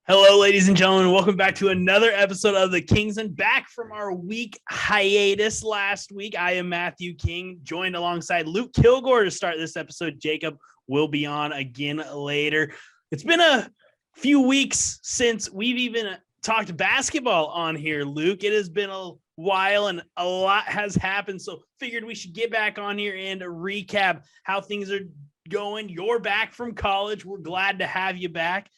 Hello, ladies and gentlemen. Welcome back to another episode of the Kingsmen. Back from our week hiatus last week. I am Matthew King, joined alongside Luke Kilgore to start this episode. Jacob will be on again later. It's been a few weeks since we've even talked basketball on here, Luke. It has been a while and a lot has happened, so figured we should get back on here and recap how things are going. You're back from college. We're glad to have you back.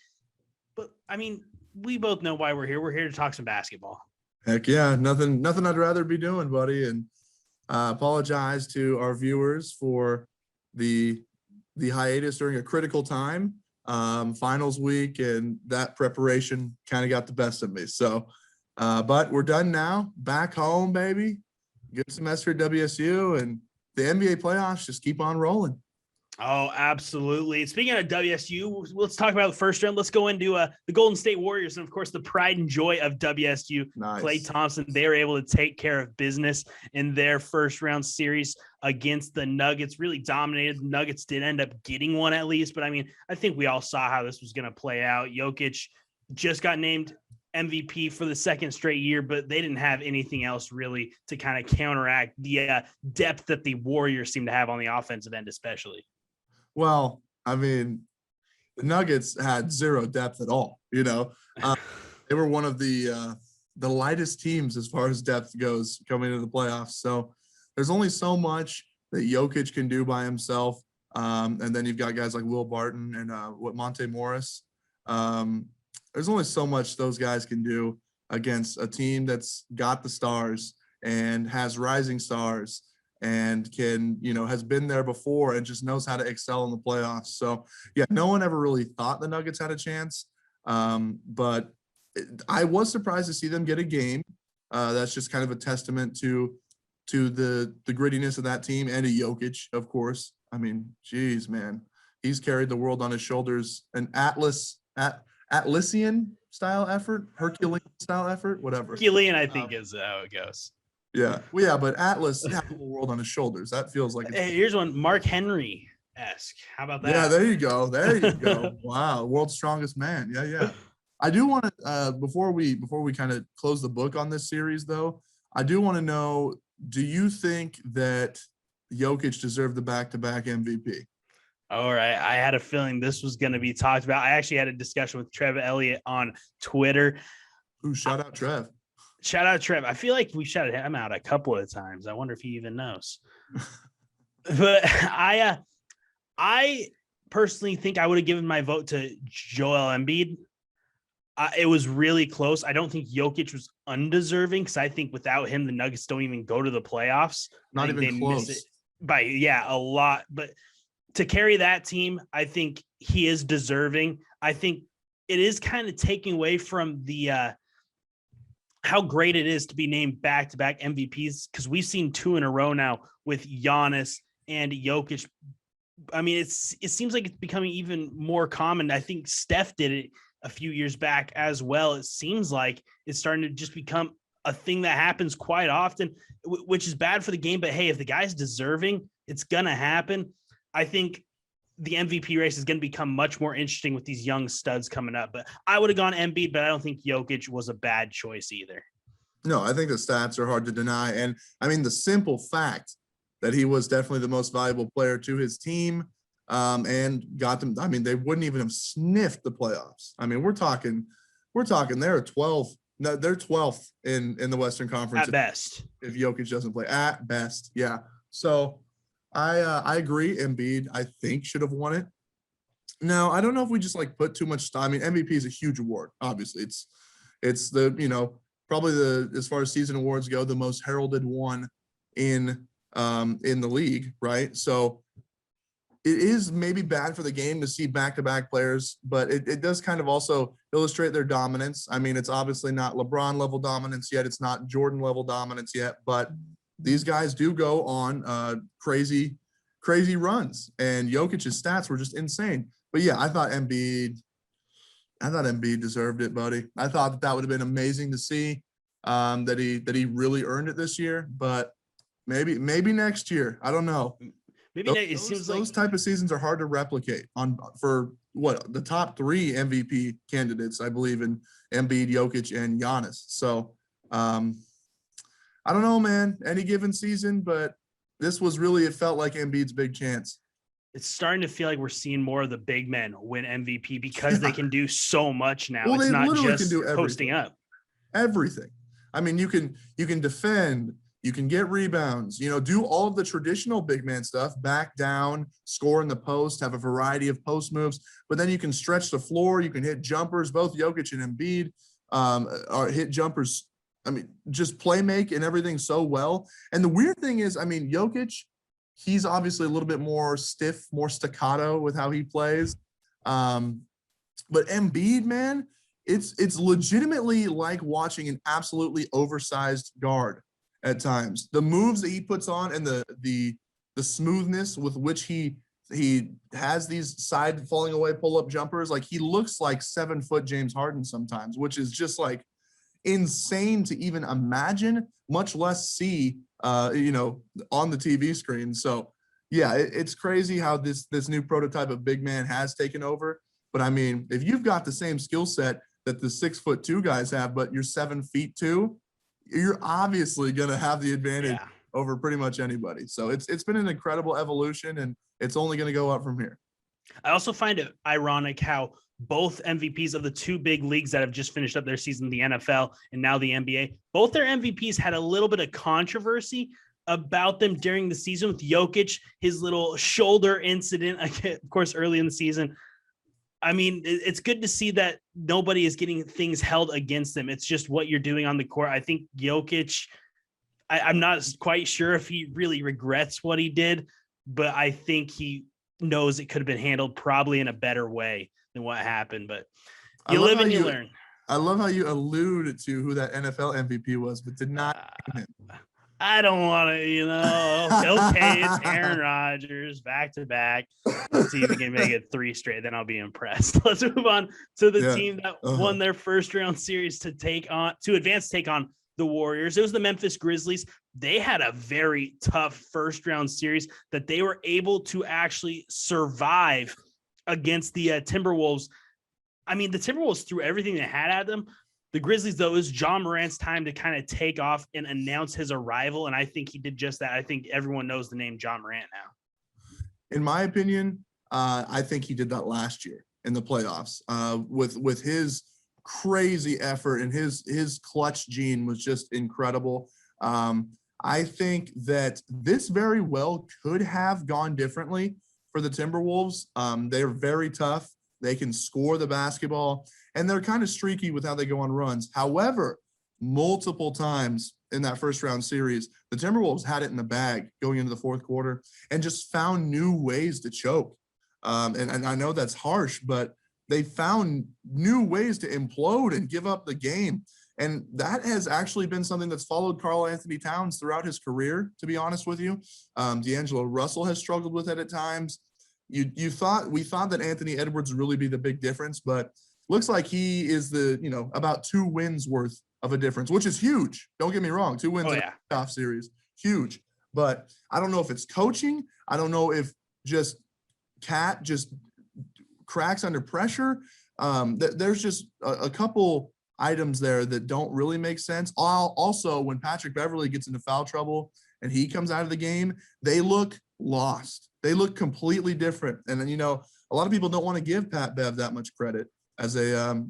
But, I mean, we both know why we're here. We're here to talk some basketball. Heck yeah. Nothing I'd rather be doing, buddy. And apologize to our viewers for the hiatus during a critical time. Finals week and that preparation kind of got the best of me. So, but we're done now. Back home, baby. Good semester at WSU. And the NBA playoffs just keep on rolling. Oh, absolutely. Speaking of WSU, let's talk about the first round. Let's go into the Golden State Warriors and, of course, the pride and joy of WSU. Nice. Klay Thompson, they were able to take care of business in their first round series against the Nuggets. Really dominated. The Nuggets did end up getting one at least, but, I mean, I think we all saw how this was going to play out. Jokic just got named MVP for the second straight year, but they didn't have anything else really to kind of counteract the depth that the Warriors seem to have on the offensive end especially. Well, I mean, the Nuggets had zero depth at all. You know, they were one of the lightest teams as far as depth goes coming into the playoffs. So there's only so much that Jokic can do by himself, and then you've got guys like Will Barton and Monte Morris. There's only so much those guys can do against a team that's got the stars and has rising stars. And has been there before and just knows how to excel in the playoffs. So, yeah, no one ever really thought the Nuggets had a chance. But I was surprised to see them get a game. That's just kind of a testament to the grittiness of that team and to Jokic, of course. I mean, geez, man. He's carried the world on his shoulders. An Atlasian style effort, Herculean style effort, whatever. Herculean, I think, is how it goes. Yeah. Well, yeah, but Atlas had the whole world on his shoulders. That feels like hey, here's one, Mark Henry-esque. How about that? Yeah, there you go. There you go. Wow, world's strongest man. Yeah. I do want to before we kind of close the book on this series, though, I do want to know, do you think that Jokic deserved the back-to-back MVP? All right. I had a feeling this was going to be talked about. I actually had a discussion with Trev Elliott on Twitter. Ooh, shout out Trev. Shout out Trev. I feel like we shouted him out a couple of times. I wonder if he even knows. But I personally think I would have given my vote to Joel Embiid. It was really close. I don't think Jokic was undeserving because I think without him, the Nuggets don't even go to the playoffs. Not even close. Miss it by a lot. But to carry that team, I think he is deserving. I think it is kind of taking away from the how great it is to be named back-to-back MVPs, because we've seen two in a row now with Giannis and Jokic. I mean, it seems like it's becoming even more common. I think Steph did it a few years back as well. It seems like it's starting to just become a thing that happens quite often, which is bad for the game. But hey, if the guy's deserving, it's going to happen. I think the MVP race is going to become much more interesting with these young studs coming up. But I would have gone Embiid, but I don't think Jokic was a bad choice either. No, I think the stats are hard to deny. And I mean, the simple fact that he was definitely the most valuable player to his team and got them. I mean, they wouldn't even have sniffed the playoffs. I mean, we're talking they're 12. No, they're 12th in the Western Conference at best. If Jokic doesn't play at best. Yeah. So I agree. Embiid, I think, should have won it. Now, I don't know if we just put too much time. I mean, MVP is a huge award. Obviously, it's the probably as far as season awards go, the most heralded one in the league, right? So it is maybe bad for the game to see back-to-back players, but it does kind of also illustrate their dominance. I mean, it's obviously not LeBron level dominance yet. It's not Jordan level dominance yet, but these guys do go on crazy runs, and Jokic's stats were just insane. But yeah, I thought Embiid deserved it, buddy. I thought that would have been amazing to see, that he really earned it this year. But maybe next year, I don't know. Maybe it seems like those type of seasons are hard to replicate for the top 3 MVP candidates, I believe, in Embiid, Jokic, and Giannis. So I don't know, man, any given season, but this was really, it felt like Embiid's big chance. it's starting to feel like we're seeing more of the big men win MVP because they can do so much now. Well, it's they not literally just can do posting up. Everything. I mean, you can defend, you can get rebounds, do all of the traditional big man stuff, back down, score in the post, have a variety of post moves, but then you can stretch the floor, you can hit jumpers. Both Jokic and Embiid are hit jumpers. I mean, just play make and everything so well. And the weird thing is, I mean, Jokic, he's obviously a little bit more stiff, more staccato with how he plays. But Embiid, man, it's legitimately like watching an absolutely oversized guard at times. The moves that he puts on and the smoothness with which he has these side falling away pull-up jumpers, like he looks like 7-foot James Harden sometimes, which is just like insane to even imagine, much less see on the TV screen. So yeah, it's crazy how this new prototype of big man has taken over. But I mean, if you've got the same skill set that the 6'2" guys have, but you're 7'2", you're obviously going to have the advantage over pretty much anybody. So it's been an incredible evolution, and it's only going to go up from here. I also find it ironic how both MVPs of the 2 big leagues that have just finished up their season, the NFL and now the NBA, both their MVPs had a little bit of controversy about them during the season, with Jokic, his little shoulder incident, of course, early in the season. I mean, it's good to see that nobody is getting things held against them. It's just what you're doing on the court. I think Jokic, I'm not quite sure if he really regrets what he did, but I think he knows it could have been handled probably in a better way than what happened. But you live and you learn. I love how you alluded to who that NFL MVP was, but did not name him. I don't want to, okay, it's Aaron Rodgers back to back. Let's see if he can make it 3 straight. Then I'll be impressed. Let's move on to the team that won their first round series to advance take on the Warriors. It was the Memphis Grizzlies. They had a very tough first round series that they were able to actually survive against the Timberwolves. I mean, the Timberwolves threw everything they had at them. The Grizzlies, though, it was Ja Morant's time to kind of take off and announce his arrival, and I think he did just that. I think everyone knows the name Ja Morant now. In my opinion, I think he did that last year in the playoffs with his crazy effort, and his clutch gene was just incredible. I think that this very well could have gone differently for the Timberwolves. They're very tough. They can score the basketball, and they're kind of streaky with how they go on runs. However, multiple times in that first round series, the Timberwolves had it in the bag going into the fourth quarter and just found new ways to choke. And I know that's harsh, but they found new ways to implode and give up the game. And that has actually been something that's followed Karl Anthony Towns throughout his career, to be honest with you. D'Angelo Russell has struggled with it at times. We thought that Anthony Edwards would really be the big difference, but looks like he is about 2 wins worth of a difference, which is huge. Don't get me wrong. 2 wins in a playoff series, huge. But I don't know if it's coaching. I don't know if just Cat just cracks under pressure. There's just a couple items there that don't really make sense. Also, when Patrick Beverley gets into foul trouble and he comes out of the game, they look lost. They look completely different. And then, a lot of people don't want to give Pat Bev that much credit. As a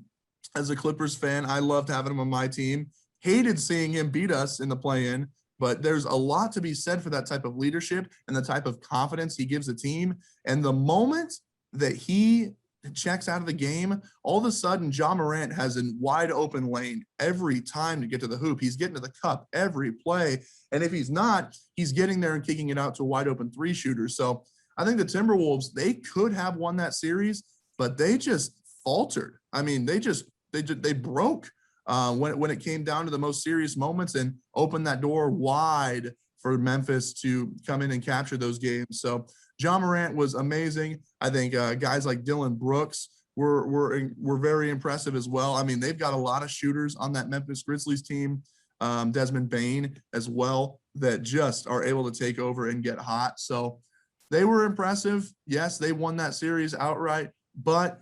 Clippers fan, I loved having him on my team. Hated seeing him beat us in the play-in, but there's a lot to be said for that type of leadership and the type of confidence he gives the team. And the moment that he checks out of the game, all of a sudden, Ja Morant has a wide open lane every time to get to the hoop. He's getting to the cup every play. And if he's not, he's getting there and kicking it out to a wide open 3 shooter. So I think the Timberwolves, they could have won that series, but they just faltered. I mean, they broke when it came down to the most serious moments and opened that door wide for Memphis to come in and capture those games. So Ja Morant was amazing. I think guys like Dylan Brooks were very impressive as well. I mean, they've got a lot of shooters on that Memphis Grizzlies team, Desmond Bane as well, that just are able to take over and get hot. So they were impressive. Yes, they won that series outright, but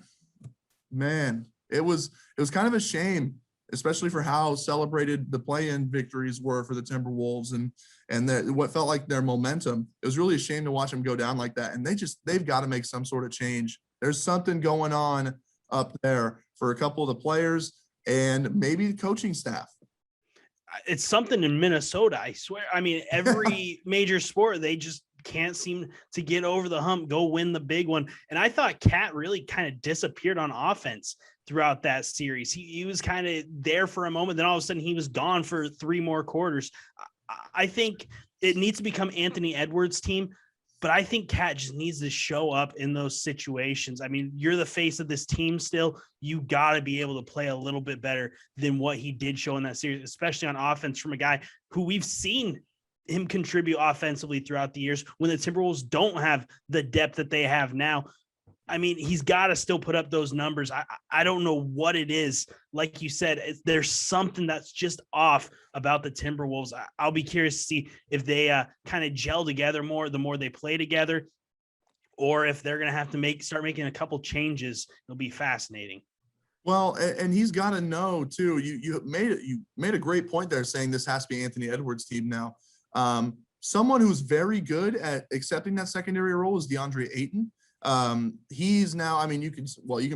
man, it was kind of a shame, especially for how celebrated the play-in victories were for the Timberwolves and what felt like their momentum. It was really a shame to watch them go down like that. And they've got to make some sort of change. There's something going on up there for a couple of the players and maybe the coaching staff. It's something in Minnesota, I swear. I mean, every major sport, they just can't seem to get over the hump, go win the big one. And I thought Cat really kind of disappeared on offense throughout that series. He was kind of there for a moment, then all of a sudden he was gone for 3 more quarters. I think it needs to become Anthony Edwards' team, but I think Cat just needs to show up in those situations. I mean, you're the face of this team still. You got to be able to play a little bit better than what he did show in that series, especially on offense from a guy who we've seen him contribute offensively throughout the years when the Timberwolves don't have the depth that they have now. I mean, he's got to still put up those numbers. I don't know what it is. Like you said, there's something that's just off about the Timberwolves. I'll be curious to see if they kind of gel together more the more they play together, or if they're going to have to start making a couple changes. It'll be fascinating. Well, and he's got to know too. You made a great point there, saying this has to be Anthony Edwards' team now. Someone who's very good at accepting that secondary role is DeAndre Ayton. He's now, I mean, you can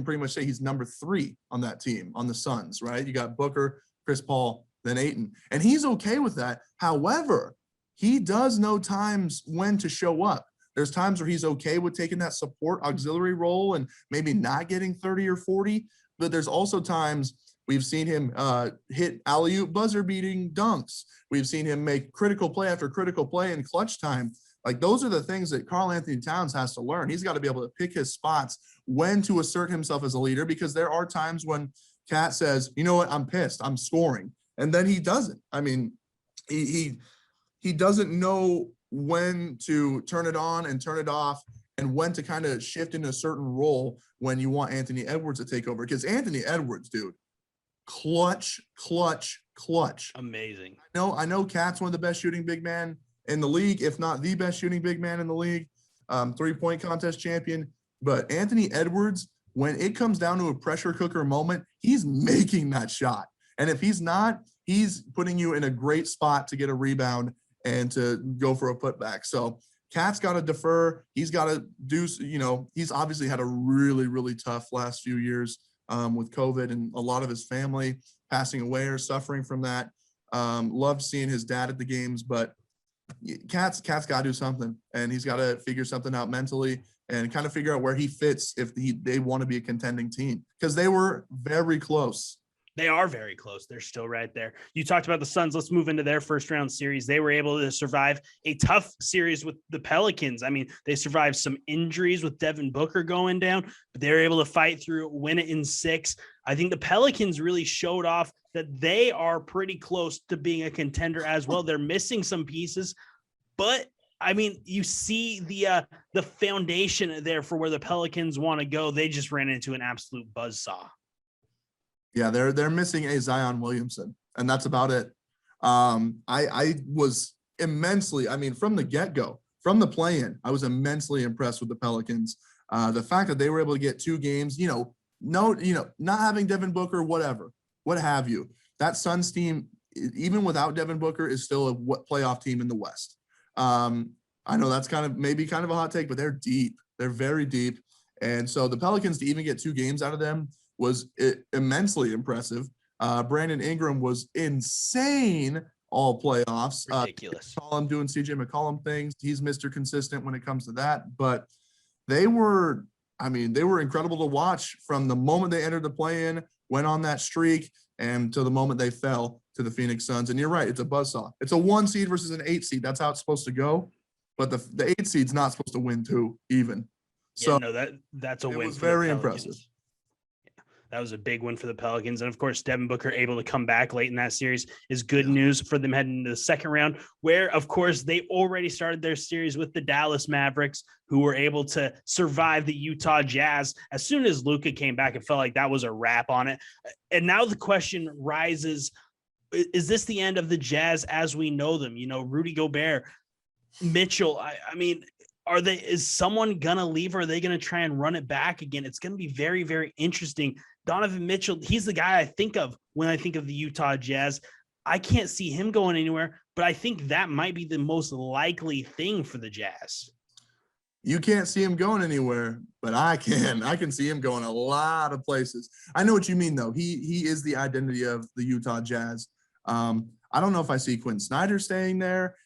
pretty much say he's number 3 on that team, on the Suns, right? You got Booker, Chris Paul, then Ayton, and he's okay with that. However, he does know times when to show up. There's times where he's okay with taking that support auxiliary role and maybe not getting 30 or 40, but there's also times we've seen him hit alley-oop buzzer-beating dunks. We've seen him make critical play after critical play in clutch time. Like, those are the things that Karl-Anthony Towns has to learn. He's got to be able to pick his spots, when to assert himself as a leader, because there are times when Cat says, you know what, I'm pissed, I'm scoring. And then he doesn't. I mean, he doesn't know when to turn it on and turn it off and when to kind of shift into a certain role when you want Anthony Edwards to take over. Because Anthony Edwards, dude, clutch. Amazing. I know Cat's one of the best shooting big men in the league, if not the best shooting big man in the league, 3-point contest champion. But Anthony Edwards, when it comes down to a pressure cooker moment, he's making that shot. And if he's not, he's putting you in a great spot to get a rebound and to go for a putback. So Cat's got to defer. He's got to do, he's obviously had a really, really tough last few years with COVID and a lot of his family passing away or suffering from that. Loved seeing his dad at the games, but Cat's got to do something, and he's got to figure something out mentally and kind of figure out where he fits if they want to be a contending team, because they were very close. They are very close. They're still right there. You talked about the Suns. Let's move into their first round series. They were able to survive a tough series with the Pelicans. I mean, they survived some injuries with Devin Booker going down, but they were able to fight through, win it in 6. I think the Pelicans really showed off that they are pretty close to being a contender as well. They're missing some pieces, but I mean, you see the foundation there for where the Pelicans want to go. They just ran into an absolute buzzsaw. Yeah, they're missing a Zion Williamson, and that's about it. I was immensely, I mean, from the get-go, from the play-in, I was immensely impressed with the Pelicans. The fact that they were able to get 2 games, not having Devin Booker, whatever, what have you. That Suns team, even without Devin Booker, is still a playoff team in the West. I know that's kind of a hot take, but they're deep. They're very deep. And so the Pelicans, to even get 2 games out of them was immensely impressive. Brandon Ingram was insane all playoffs. Ridiculous. McCollum doing CJ McCollum things. He's Mr. Consistent when it comes to that. But they were incredible to watch from the moment they entered the play-in, went on that streak, and to the moment they fell to the Phoenix Suns. And you're right, it's a buzzsaw. It's a 1 seed versus an 8 seed. That's how it's supposed to go. But the 8 seed's not supposed to win 2 even. So yeah, no, that's a win. It was very impressive. That was a big win for the Pelicans. And of course, Devin Booker able to come back late in that series is good news for them heading into the second round, where of course they already started their series with the Dallas Mavericks, who were able to survive the Utah Jazz. As soon as Luka came back, it felt like that was a wrap on it. And now the question rises, is this the end of the Jazz as we know them? Rudy Gobert, Mitchell. I mean, Is someone going to leave, or are they going to try and run it back again? It's going to be very, very interesting. Donovan Mitchell, he's the guy I think of when I think of the Utah Jazz. I can't see him going anywhere, but I think that might be the most likely thing for the Jazz. You can't see him going anywhere, but I can. I can see him going a lot of places. I know what you mean, though. He is the identity of the Utah Jazz. I don't know if I see Quinn Snyder staying there.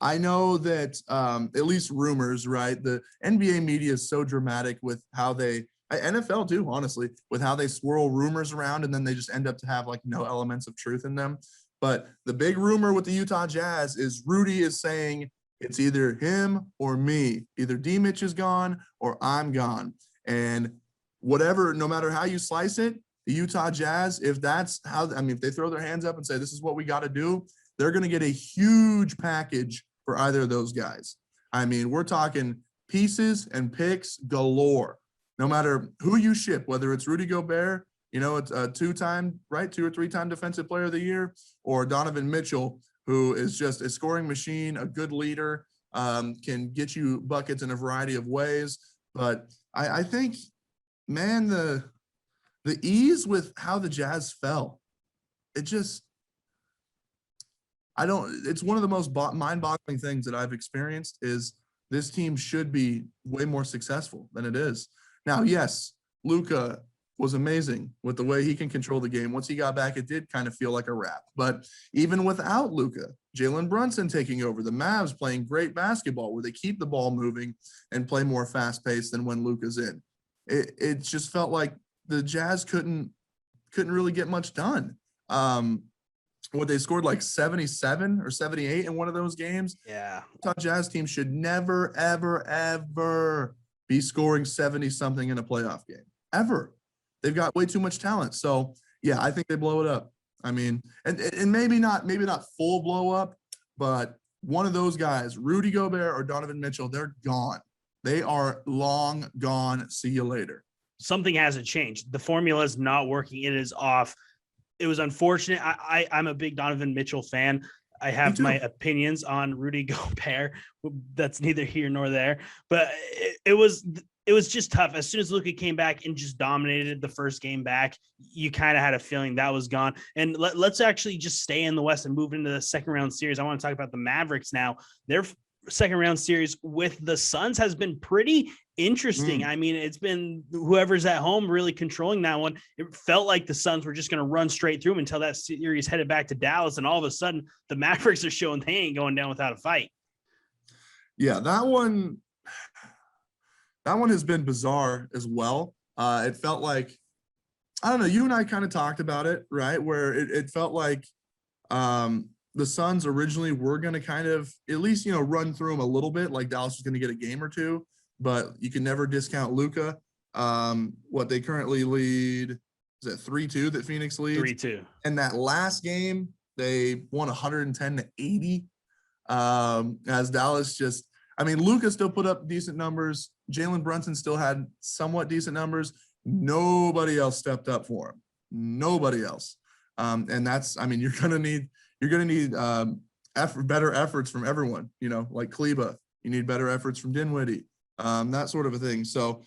I know that at least rumors, right? The NBA media is so dramatic with how they – NFL too, honestly, with how they swirl rumors around and then they just end up to have like no elements of truth in them. But the big rumor with the Utah Jazz is Rudy is saying it's either him or me. Either D. Mitch is gone or I'm gone. And whatever, no matter how you slice it, the Utah Jazz, if that's how – I mean, if they throw their hands up and say this is what we got to do, they're going to get a huge package for either of those guys. I mean, we're talking pieces and picks galore. No matter who you ship, whether it's Rudy Gobert, it's a 2 or 3-time defensive player of the year, or Donovan Mitchell, who is just a scoring machine, a good leader, can get you buckets in a variety of ways. But I think, man, the ease with how the Jazz fell, it's one of the most mind-boggling things that I've experienced is this team should be way more successful than it is. Now, yes, Luka was amazing with the way he can control the game. Once he got back, it did kind of feel like a wrap. But even without Luka, Jalen Brunson taking over, the Mavs playing great basketball where they keep the ball moving and play more fast-paced than when Luka's in. It just felt like the Jazz couldn't really get much done. They scored like 77 or 78 in one of those games. Yeah. Utah Jazz team should never, ever, ever be scoring 70-something in a playoff game. Ever. They've got way too much talent. So, yeah, I think they blow it up. I mean, and maybe not full blow up, but one of those guys, Rudy Gobert or Donovan Mitchell, they're gone. They are long gone. See you later. Something hasn't changed. The formula is not working. It is off. It was unfortunate. I'm a big Donovan Mitchell fan. I have my opinions on Rudy Gobert. That's neither here nor there. But it was just tough. As soon as Luka came back and just dominated the first game back, you kind of had a feeling that was gone. And let's actually just stay in the West and move into the second round series. I want to talk about the Mavericks now. Their second round series with the Suns has been pretty interesting. I mean, it's been whoever's at home really controlling that one. It felt like the Suns were just going to run straight through them until that series headed back to Dallas. And all of a sudden the Mavericks are showing they ain't going down without a fight. Yeah, that one has been bizarre as well. It felt like, I don't know, you and I kind of talked about it, right? Where it felt like the Suns originally were going to kind of at least, run through them a little bit, like Dallas was going to get a game or two, but you can never discount Luka. What they currently lead, is it 3-2 that Phoenix leads? 3-2. And that last game, they won 110-80. As Dallas Luka still put up decent numbers. Jalen Brunson still had somewhat decent numbers. Nobody else stepped up for him. Nobody else. And that's, you're going to need better efforts from everyone, like Kleba. You need better efforts from Dinwiddie, that sort of a thing. So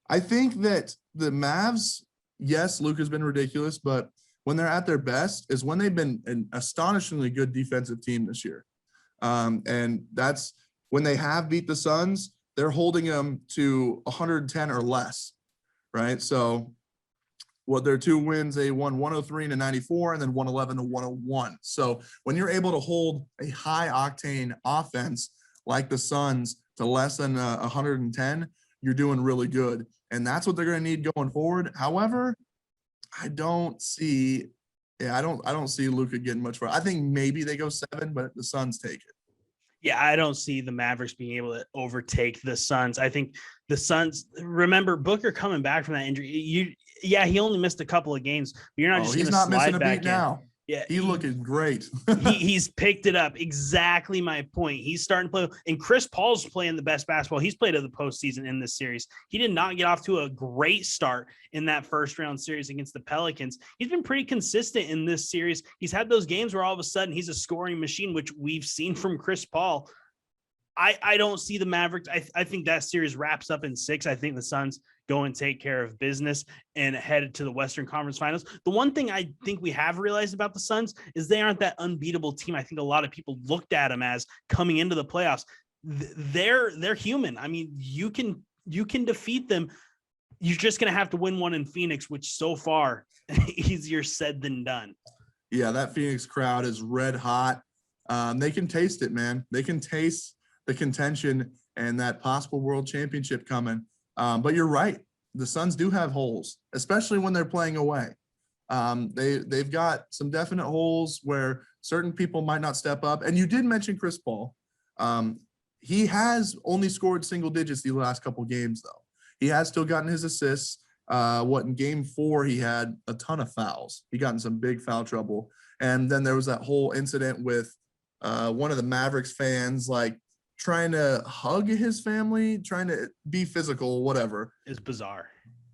I think that the Mavs, yes, Luka's been ridiculous, but when they're at their best is when they've been an astonishingly good defensive team this year. And that's when they have beat the Suns, they're holding them to 110 or less, right? So their 2 wins, they won 103-94 and then 111-101. So when you're able to hold a high octane offense like the Suns to less than 110, you're doing really good. And that's what they're going to need going forward. However, I don't see Luka getting much further. I think maybe they go 7, but the Suns take it. Yeah, I don't see the Mavericks being able to overtake the Suns. I think the Suns, remember Booker coming back from that injury. He only missed a couple of games, but you're not just going to slide back in. Now. Yeah, he's looking great. he's picked it up. Exactly my point. He's starting to play, and Chris Paul's playing the best basketball he's played of the postseason in this series. He did not get off to a great start in that first round series against the Pelicans. He's been pretty consistent in this series. He's had those games where all of a sudden he's a scoring machine, which we've seen from Chris Paul. I don't see the Mavericks. I think that series wraps up in 6. I think the Suns go and take care of business and head to the Western Conference Finals. The one thing I think we have realized about the Suns is they aren't that unbeatable team. I think a lot of people looked at them as coming into the playoffs. They're human. I mean, you can defeat them. You're just going to have to win one in Phoenix, which so far easier said than done. Yeah, that Phoenix crowd is red hot. They can taste it, man. They can taste the contention and that possible world championship coming. But you're right. The Suns do have holes, especially when they're playing away. They've got some definite holes where certain people might not step up. And you did mention Chris Paul. He has only scored single digits the last couple games, though. He has still gotten his assists. In game 4, he had a ton of fouls. He got in some big foul trouble. And then there was that whole incident with one of the Mavericks fans, like, trying to hug his family, trying to be physical, whatever. It's bizarre.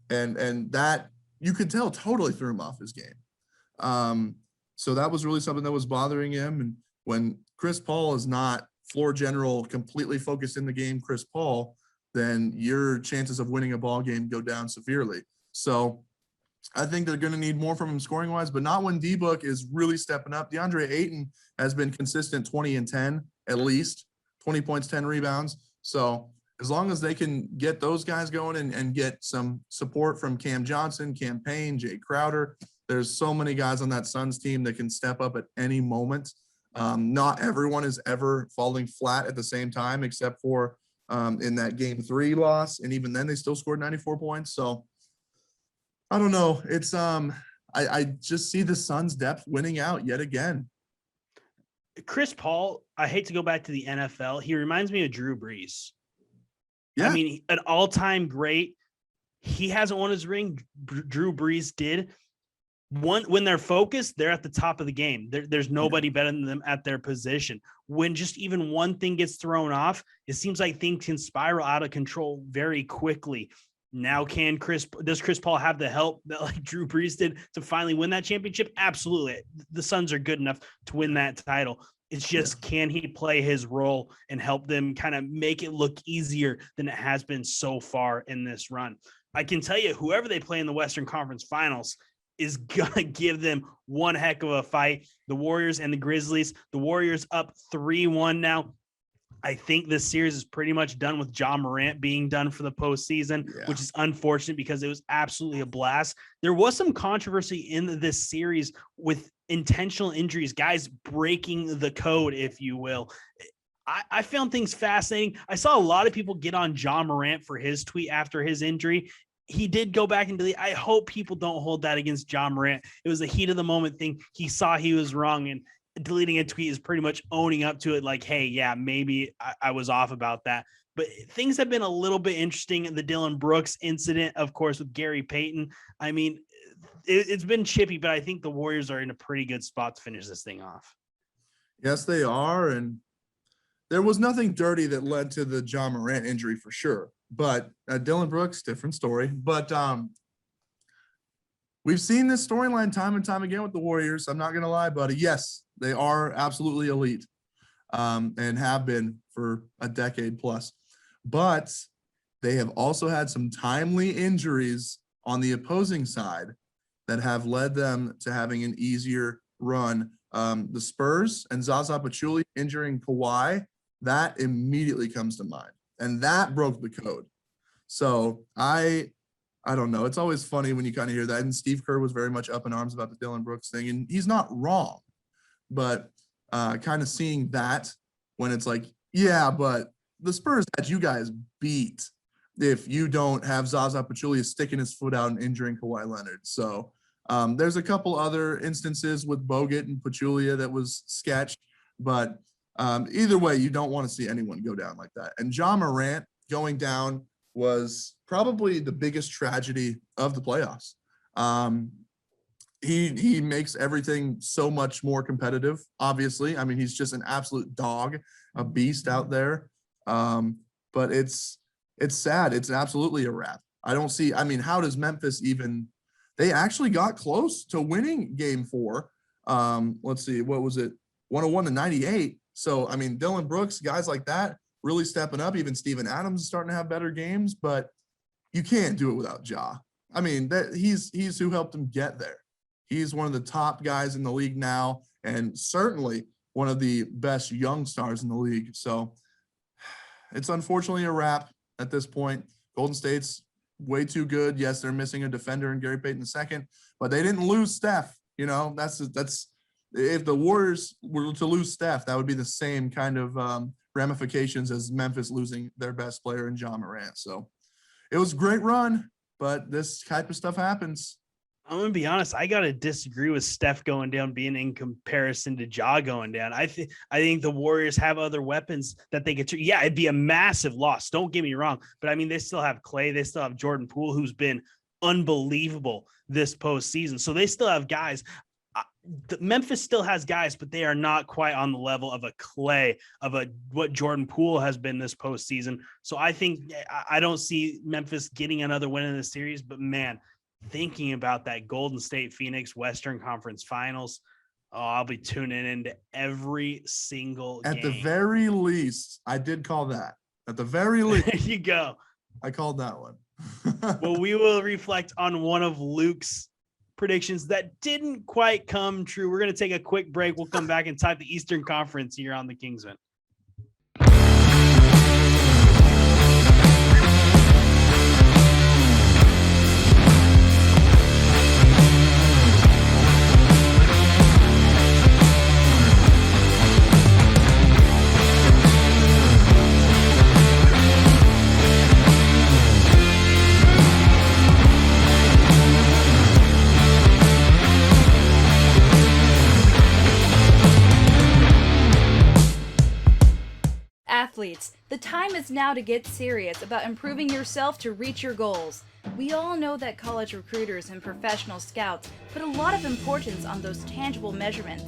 And that, you could tell, totally threw him off his game. So that was really something that was bothering him. And when Chris Paul is not floor general, completely focused in the game, Chris Paul, then your chances of winning a ball game go down severely. So I think they're going to need more from him scoring wise, but not when D-Book is really stepping up. DeAndre Ayton has been consistent 20 and 10, at least 20 points, 10 rebounds. So as long as they can get those guys going and get some support from Cam Johnson, Cam Payne, Jay Crowder, there's so many guys on that Suns team that can step up at any moment. Not everyone is ever falling flat at the same time, except for in that game 3 loss. And even then they still scored 94 points. So I don't know. It's I just see the Suns depth winning out yet again. Chris Paul, I hate to go back to the NFL. He reminds me of Drew Brees. Yeah. I mean, an all-time great. He hasn't won his ring. Drew Brees did. When they're focused, they're at the top of the game. There's nobody better than them at their position. When just even one thing gets thrown off, it seems like things can spiral out of control very quickly. Now, does Chris Paul have the help that like Drew Brees did to finally win that championship? Absolutely. The Suns are good enough to win that title. It's just, can he play his role and help them kind of make it look easier than it has been so far in this run? I can tell you, whoever they play in the Western Conference Finals is going to give them one heck of a fight. The Warriors and the Grizzlies. The Warriors up 3-1 now. I think this series is pretty much done with Ja Morant being done for the postseason, which is unfortunate because it was absolutely a blast. There was some controversy in this series with intentional injuries, guys breaking the code, if you will. I found things fascinating. I saw a lot of people get on Ja Morant for his tweet after his injury. He did go back and delete. I hope people don't hold that against Ja Morant. It was a heat of the moment thing. He saw he was wrong, and deleting a tweet is pretty much owning up to it. Like, hey, yeah, maybe I was off about that. But things have been a little bit interesting. The Dylan Brooks incident, of course, with Gary Payton. I mean, it's been chippy, but I think the Warriors are in a pretty good spot to finish this thing off. Yes, they are. And there was nothing dirty that led to the Ja Morant injury for sure. But Dylan Brooks, different story. But we've seen this storyline time and time again with the Warriors. I'm not going to lie, buddy. Yes, they are absolutely elite and have been for a decade plus. But they have also had some timely injuries on the opposing side that have led them to having an easier run. The Spurs and Zaza Pachulia injuring Kawhi, that immediately comes to mind. And that broke the code. So I don't know. It's always funny when you kind of hear that. And Steve Kerr was very much up in arms about the Dylan Brooks thing. And he's not wrong. But kind of seeing that when it's like, yeah, but the Spurs had you guys beat if you don't have Zaza Pachulia sticking his foot out and injuring Kawhi Leonard. So there's a couple other instances with Bogut and Pachulia that was sketched. But either way, you don't want to see anyone go down like that. And Ja Morant going down was probably the biggest tragedy of the playoffs. He makes everything so much more competitive, obviously. I mean, he's just an absolute dog, a beast out there. But it's sad. It's absolutely a wrap. I don't see, I mean, how does Memphis even, they actually got close to winning game 4. Let's see, what was it? 101-98. So, I mean, Dylan Brooks, guys like that, really stepping up. Even Steven Adams is starting to have better games, but you can't do it without Ja. I mean, that he's who helped him get there. He's one of the top guys in the league now, and certainly one of the best young stars in the league. So it's unfortunately a wrap at this point. Golden State's way too good. Yes, they're missing a defender in Gary Payton II, but they didn't lose Steph. You know, that's if the Warriors were to lose Steph, that would be the same kind of ramifications as Memphis losing their best player in Ja Morant. So it was a great run, but this type of stuff happens. I'm going to be honest. I got to disagree with Steph going down being in comparison to Ja going down. I think the Warriors have other weapons that they could. Yeah, it'd be a massive loss. Don't get me wrong. But I mean, they still have Clay. They still have Jordan Poole, who's been unbelievable this postseason. So they still have guys. Memphis still has guys, but they are not quite on the level of a Clay, what Jordan Poole has been this postseason. So I think I don't see Memphis getting another win in the series, but man, thinking about that Golden State Phoenix Western Conference Finals, I'll be tuning into every single game. At the very least, I did call that. At the very least. There you go. I called that one. Well, we will reflect on one of Luke's predictions that didn't quite come true. We're going to take a quick break. We'll come back and type the Eastern Conference here on the Kingsmen. Athletes, the time is now to get serious about improving yourself to reach your goals. We all know that college recruiters and professional scouts put a lot of importance on those tangible measurements,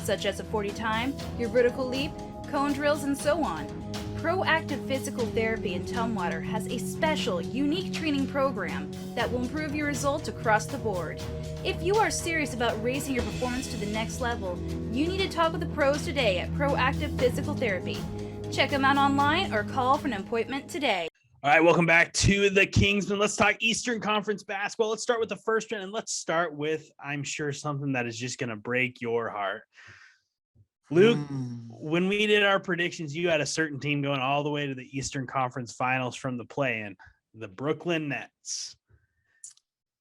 such as a 40 time, your vertical leap, cone drills, and so on. Proactive Physical Therapy in Tumwater has a special, unique training program that will improve your results across the board. If you are serious about raising your performance to the next level, you need to talk with the pros today at Proactive Physical Therapy. Check them out online or call for an appointment today. All right, welcome back to the Kingsmen. Let's talk Eastern Conference basketball. Let's start with the first round, and let's start with, I'm sure, something that is just going to break your heart. Luke, when we did our predictions, you had a certain team going all the way to the Eastern Conference Finals from the play-in, the Brooklyn Nets.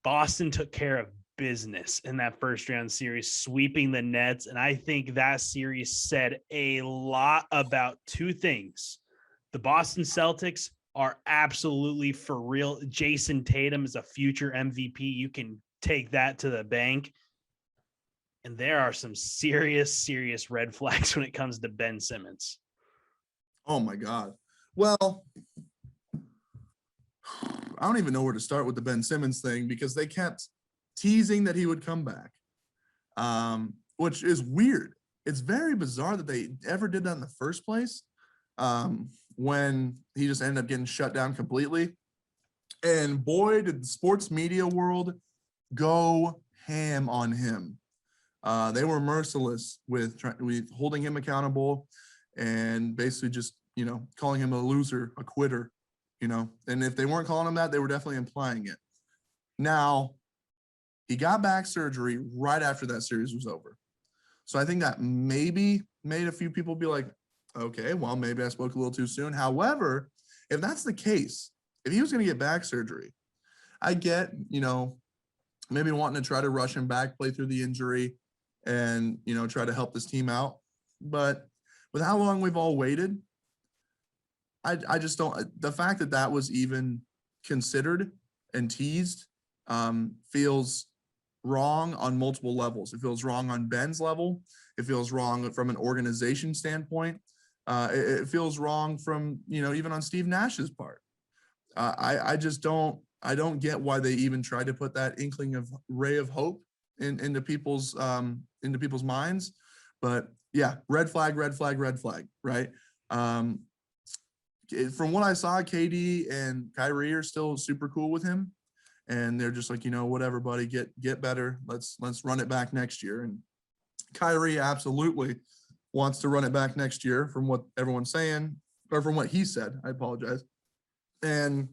Boston took care of business in that first round series, sweeping the Nets. And I think that series said a lot about two things. The Boston Celtics are absolutely for real. Jason Tatum is a future MVP. You can take that to the bank. And there are some serious red flags when it comes to Ben Simmons. Oh my God. Well, I don't even know where to start with the Ben Simmons thing because they kept teasing that he would come back, which is weird. It's very bizarre that they ever did that in the first place, when he just ended up getting shut down completely. And boy, did the sports media world go ham on him. They were merciless with holding him accountable and basically just, calling him a loser, a quitter, And if they weren't calling him that, they were definitely implying it. Now, he got back surgery right after that series was over. So I think that maybe made a few people be like, okay, well, maybe I spoke a little too soon. However, if that's the case, if he was going to get back surgery, I get, maybe wanting to try to rush him back, play through the injury, and, try to help this team out. But with how long we've all waited, I just don't – the fact that was even considered and teased feels wrong on multiple levels. It feels wrong on Ben's level. It feels wrong from an organization standpoint. It feels wrong from, even on Steve Nash's part. I just don't get why they even tried to put that inkling of ray of hope into people's minds. But yeah, red flag, right? From what I saw, KD and Kyrie are still super cool with him. And they're just like, whatever, buddy, get better. Let's run it back next year. And Kyrie absolutely wants to run it back next year from what everyone's saying. or from what he said. I apologize. And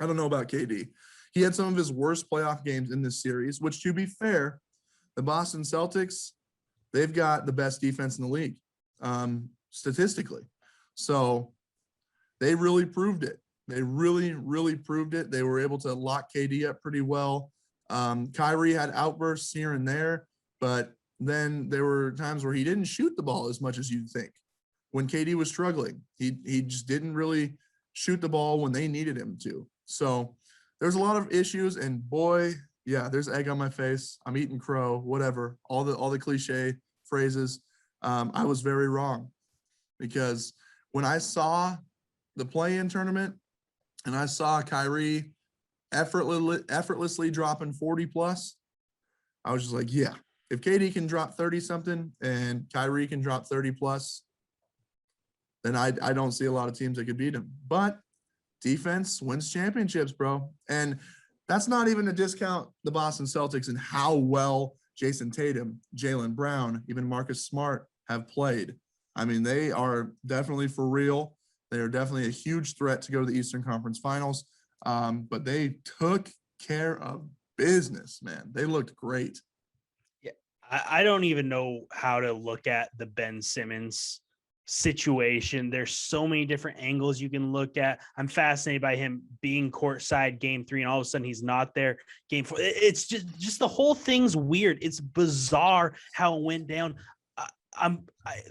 I don't know about KD. He had some of his worst playoff games in this series, which, to be fair, the Boston Celtics, they've got the best defense in the league, statistically. So they really proved it. They really, really proved it. They were able to lock KD up pretty well. Kyrie had outbursts here and there, but then there were times where he didn't shoot the ball as much as you'd think. When KD was struggling, he just didn't really shoot the ball when they needed him to. So there's a lot of issues, and boy, yeah, there's egg on my face. I'm eating crow, whatever, all the cliche phrases. I was very wrong, because when I saw the play-in tournament and I saw Kyrie effortlessly dropping 40 plus, I was just like, yeah, if KD can drop 30 something and Kyrie can drop 30 plus, then I don't see a lot of teams that could beat him. But defense wins championships, bro. And that's not even to discount the Boston Celtics and how well Jason Tatum, Jaylen Brown, even Marcus Smart have played. I mean, they are definitely for real. They are definitely a huge threat to go to the Eastern Conference Finals. But they took care of business, man. They looked great. Yeah, I don't even know how to look at the Ben Simmons situation. There's so many different angles you can look at. I'm fascinated by him being courtside game 3, and all of a sudden he's not there game 4. It's just the whole thing's weird. It's bizarre how it went down.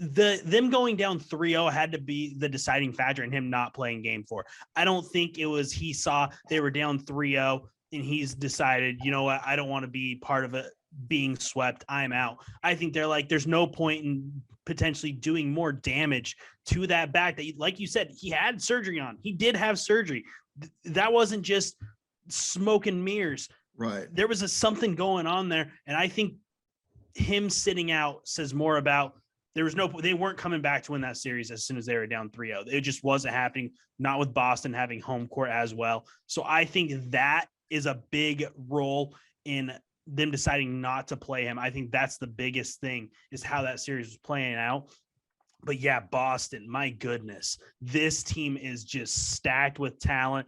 Them going down 3-0 had to be the deciding factor in him not playing game 4. I don't think it was he saw they were down 3-0 and he's decided, you know what, I don't want to be part of it being swept. I'm out. I think they're like, there's no point in potentially doing more damage to that back that, like you said, he had surgery on. He did have surgery. That wasn't just smoke and mirrors. Right. There was something going on there. And I think him sitting out says more about they weren't coming back to win that series as soon as they were down 3-0. It just wasn't happening, not with Boston having home court as well. So I think that is a big role in them deciding not to play him. I think that's the biggest thing, is how that series was playing out. But yeah, Boston, my goodness, this team is just stacked with talent.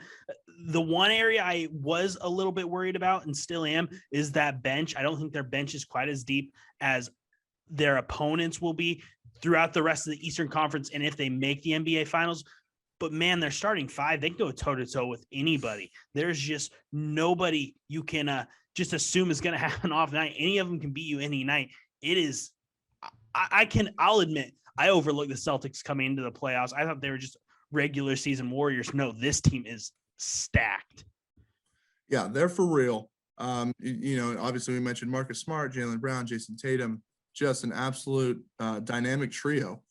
The one area I was a little bit worried about, and still am, is that bench. I don't think their bench is quite as deep as their opponents will be throughout the rest of the Eastern Conference, and if they make the NBA Finals. But man, they're starting 5. They can go toe-to-toe with anybody. There's just nobody you can just assume is going to have an off night. Any of them can beat you any night. It is – I'll admit, I overlooked the Celtics coming into the playoffs. I thought they were just regular season warriors. No, this team is stacked. Yeah, they're for real. Obviously we mentioned Marcus Smart, Jaylen Brown, Jason Tatum, just an absolute dynamic trio.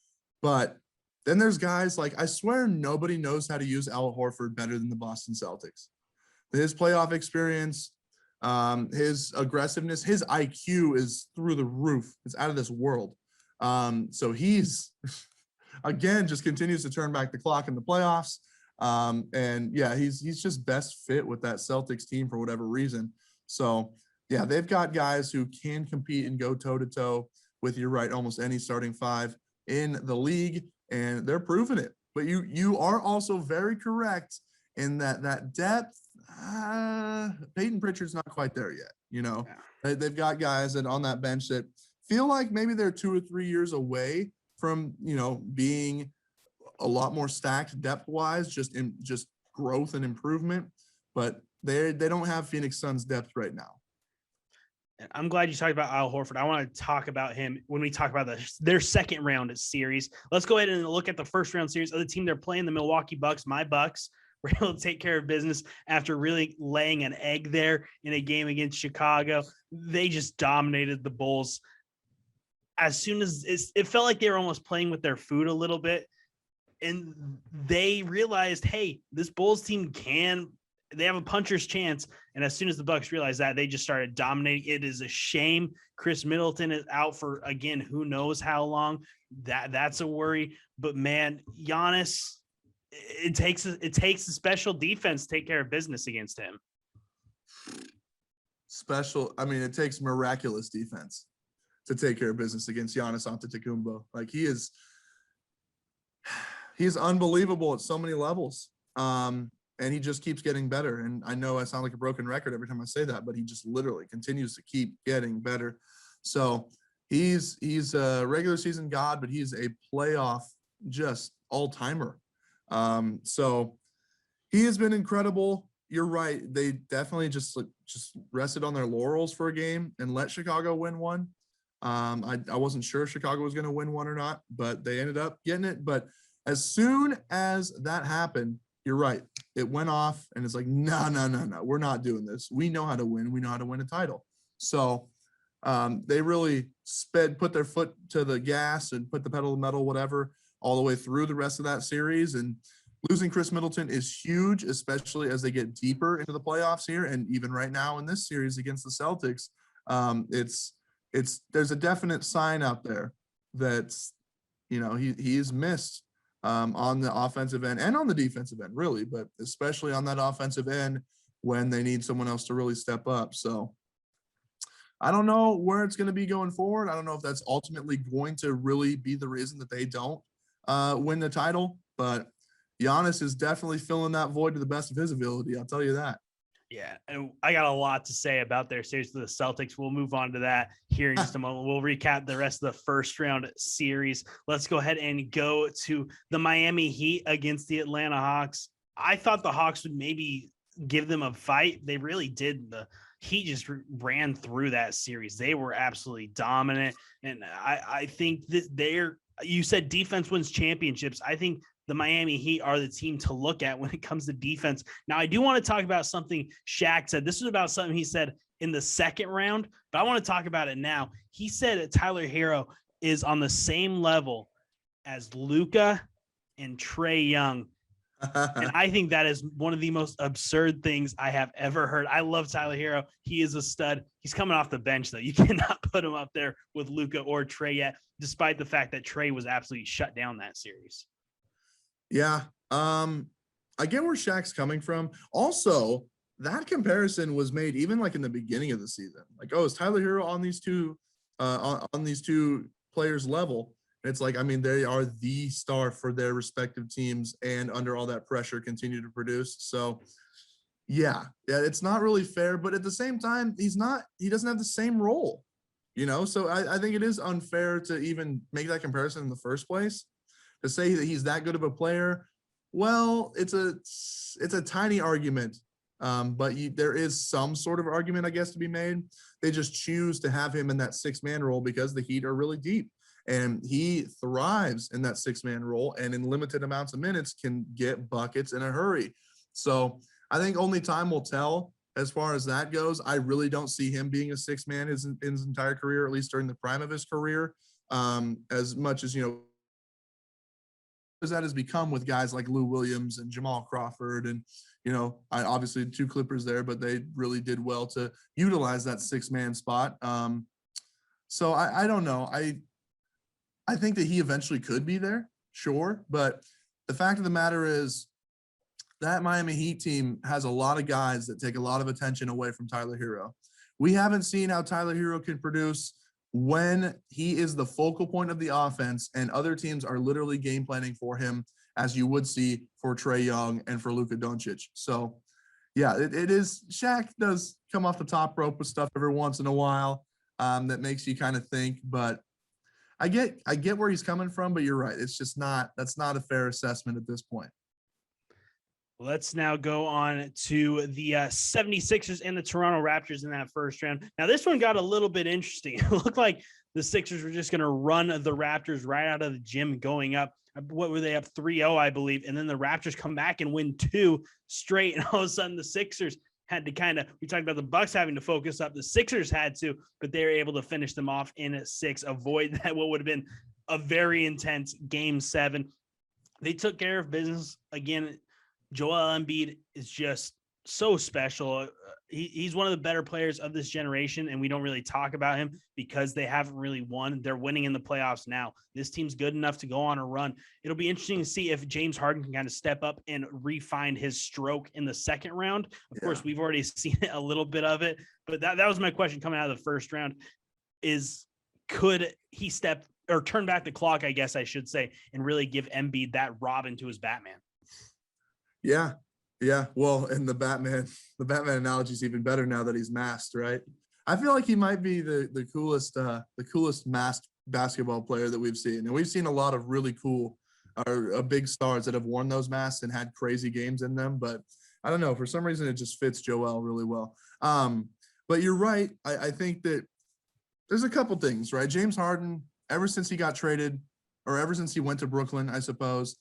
But then there's guys like, I swear nobody knows how to use Al Horford better than the Boston Celtics. His playoff experience, his aggressiveness, his IQ is through the roof. It's out of this world. So he's, again, just continues to turn back the clock in the playoffs. And yeah, he's just best fit with that Celtics team for whatever reason. So yeah, they've got guys who can compete and go toe-to-toe with, you're right, almost any starting 5 in the league, and they're proving it. But you are also very correct in that depth. Peyton Pritchard's not quite there yet. Yeah. They've got guys that on that bench that feel like maybe they're 2 or 3 years away from being a lot more stacked depth-wise, just growth and improvement. But they don't have Phoenix Suns depth right now. I'm glad you talked about Al Horford. I want to talk about him when we talk about their second round series. Let's go ahead and look at the first round series of the team they're playing, the Milwaukee Bucks. My Bucks were able to take care of business after really laying an egg there in a game against Chicago. They just dominated the Bulls. As soon as it felt like they were almost playing with their food a little bit, and they realized, hey, this Bulls team they have a puncher's chance. And as soon as the Bucks realized that, they just started dominating. It is a shame Chris Middleton is out for, again, who knows how long. That's a worry. But man, Giannis, it takes a special defense to take care of business against him. It takes miraculous defense to take care of business against Giannis Antetokounmpo. Like, he He's unbelievable at so many levels. And he just keeps getting better. And I know I sound like a broken record every time I say that, but he just literally continues to keep getting better. So he's a regular season god, but he's a playoff just all-timer. So he has been incredible. You're right. They definitely just rested on their laurels for a game and let Chicago win one. I wasn't sure if Chicago was going to win one or not, but they ended up getting it. But as soon as that happened, you're right. It went off, and it's like, no. We're not doing this. We know how to win. We know how to win a title. So they really put their foot to the gas and put the pedal to the metal, whatever, all the way through the rest of that series. And losing Chris Middleton is huge, especially as they get deeper into the playoffs here. And even right now in this series against the Celtics, there's a definite sign out there that's, he is missed on the offensive end and on the defensive end, really, but especially on that offensive end when they need someone else to really step up. So I don't know where it's going to be going forward. I don't know if that's ultimately going to really be the reason that they don't win the title, but Giannis is definitely filling that void to the best of his ability. I'll tell you that. Yeah, and I got a lot to say about their series with the Celtics. We'll move on to that here in just a moment. We'll recap the rest of the first round series. Let's go ahead and go to the Miami Heat against the Atlanta Hawks. I thought the Hawks would maybe give them a fight. They really did. The Heat just ran through that series. They were absolutely dominant. And I think that you said defense wins championships. I think the Miami Heat are the team to look at when it comes to defense. Now, I do want to talk about something Shaq said. This is about something he said in the second round, but I want to talk about it now. He said that Tyler Hero is on the same level as Luka and Trae Young. And I think that is one of the most absurd things I have ever heard. I love Tyler Hero. He is a stud. He's coming off the bench, though. You cannot put him up there with Luka or Trae yet, despite the fact that Trae was absolutely shut down that series. Yeah. I get where Shaq's coming from. Also, that comparison was made even like in the beginning of the season. Like, is Tyler Hero on these two players' level? And it's like, I mean, they are the star for their respective teams and under all that pressure continue to produce. So yeah, it's not really fair, but at the same time, he doesn't have the same role, So I think it is unfair to even make that comparison in the first place. To say that he's that good of a player, well, it's a tiny argument, but there is some sort of argument, I guess, to be made. They just choose to have him in that six-man role because the Heat are really deep, and he thrives in that six-man role, and in limited amounts of minutes can get buckets in a hurry. So I think only time will tell as far as that goes. I really don't see him being a six-man his entire career, at least during the prime of his career, as much as, as that has become with guys like Lou Williams and Jamal Crawford. And, I obviously two Clippers there, but they really did well to utilize that six-man spot. So I don't know. I think that he eventually could be there, sure. But the fact of the matter is that Miami Heat team has a lot of guys that take a lot of attention away from Tyler Hero. We haven't seen how Tyler Hero can produce when he is the focal point of the offense and other teams are literally game planning for him, as you would see for Trae Young and for Luka Doncic. So yeah, it is. Shaq does come off the top rope with stuff every once in a while that makes you kind of think, but I get where he's coming from, but you're right. It's just that's not a fair assessment at this point. Let's now go on to the 76ers and the Toronto Raptors in that first round. Now, this one got a little bit interesting. It looked like the Sixers were just going to run the Raptors right out of the gym going up. What were they up 3-0, I believe? And then the Raptors come back and win 2 straight. And all of a sudden the Sixers had to we talked about the Bucks having to focus up. The Sixers had to, but they were able to finish them off in 6, avoid that what would have been a very intense Game 7. They took care of business again. Joel Embiid is just so special. He's one of the better players of this generation, and we don't really talk about him because they haven't really won. They're winning in the playoffs now. This team's good enough to go on a run. It'll be interesting to see if James Harden can kind of step up and refine his stroke in the second round. Of course, we've already seen a little bit of it, but that was my question coming out of the first round is, could he or turn back the clock, I guess I should say, and really give Embiid that Robin to his Batman. Yeah. Yeah. Well, and the Batman analogy is even better now that he's masked, right? I feel like he might be the coolest masked basketball player that we've seen. And we've seen a lot of really cool big stars that have worn those masks and had crazy games in them. But I don't know, for some reason it just fits Joel really well. But you're right. I think that there's a couple things, right? James Harden, ever since he got traded, or ever since he went to Brooklyn, I suppose,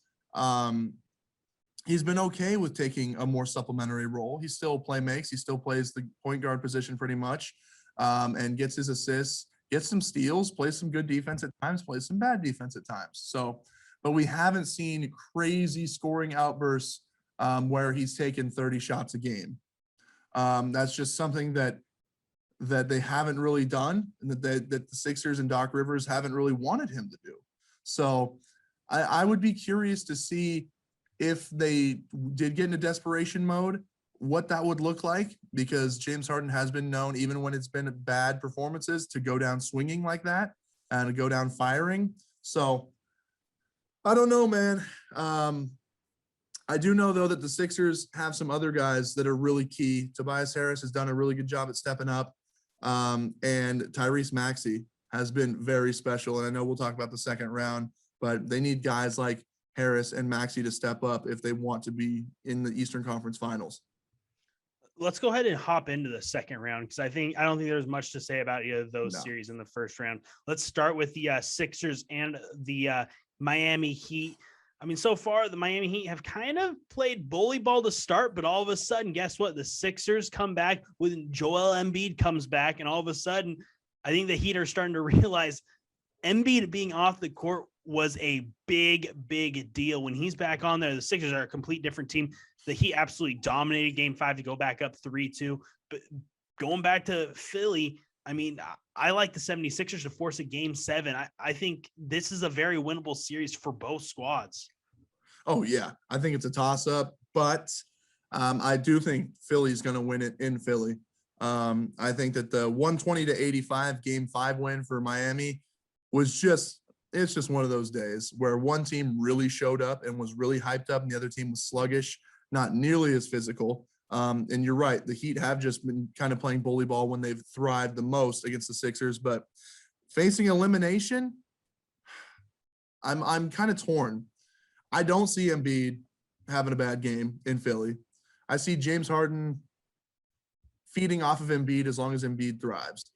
he's been okay with taking a more supplementary role. He still makes. He still plays the point guard position pretty much, and gets his assists, gets some steals, plays some good defense at times, plays some bad defense at times. So, but we haven't seen crazy scoring outbursts where he's taken 30 shots a game. That's just something that they haven't really done, and that the Sixers and Doc Rivers haven't really wanted him to do. So I would be curious to see if they did get into desperation mode, what that would look like, because James Harden has been known, even when it's been bad performances, to go down swinging like that and to go down firing. So I don't know, man. I do know, though, that the Sixers have some other guys that are really key. Tobias Harris has done a really good job at stepping up. And Tyrese Maxey has been very special. And I know we'll talk about the second round, but they need guys like Harris and Maxey to step up if they want to be in the Eastern Conference Finals. Let's go ahead and hop into the second round, because I don't think there's much to say about either of those series in the first round. Let's start with the Sixers and the Miami Heat. I mean, so far the Miami Heat have kind of played bully ball to start, but all of a sudden, guess what? The Sixers come back when Joel Embiid comes back, and all of a sudden, I think the Heat are starting to realize Embiid being off the court was a big, big deal. When he's back on there, the Sixers are a complete different team. The Heat absolutely dominated Game 5 to go back up 3-2. But going back to Philly, I mean, I like the 76ers to force a Game 7. I think this is a very winnable series for both squads. Oh, yeah. I think it's a toss-up, but I do think Philly's going to win it in Philly. I think that the 120-85 Game 5 win for Miami was it's just one of those days where one team really showed up and was really hyped up, and the other team was sluggish, not nearly as physical. And you're right, the Heat have just been kind of playing bully ball when they've thrived the most against the Sixers, but facing elimination, I'm kind of torn. I don't see Embiid having a bad game in Philly. I see James Harden feeding off of Embiid as long as Embiid thrives.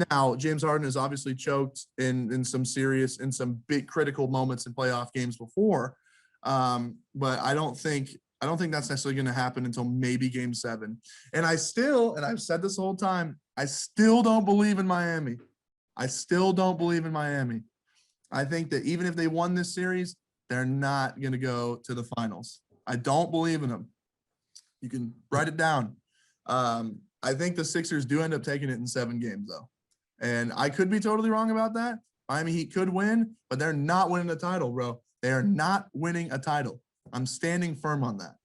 Now, James Harden has obviously choked in some big critical moments in playoff games before, but I don't think that's necessarily going to happen until maybe Game 7. And I've said this the whole time, I still don't believe in Miami. I think that even if they won this series, they're not going to go to the finals. I don't believe in them. You can write it down. I think the Sixers do end up taking it in 7 games, though. And I could be totally wrong about that. Miami Heat could win, but they're not winning a title, bro. They are not winning a title. I'm standing firm on that.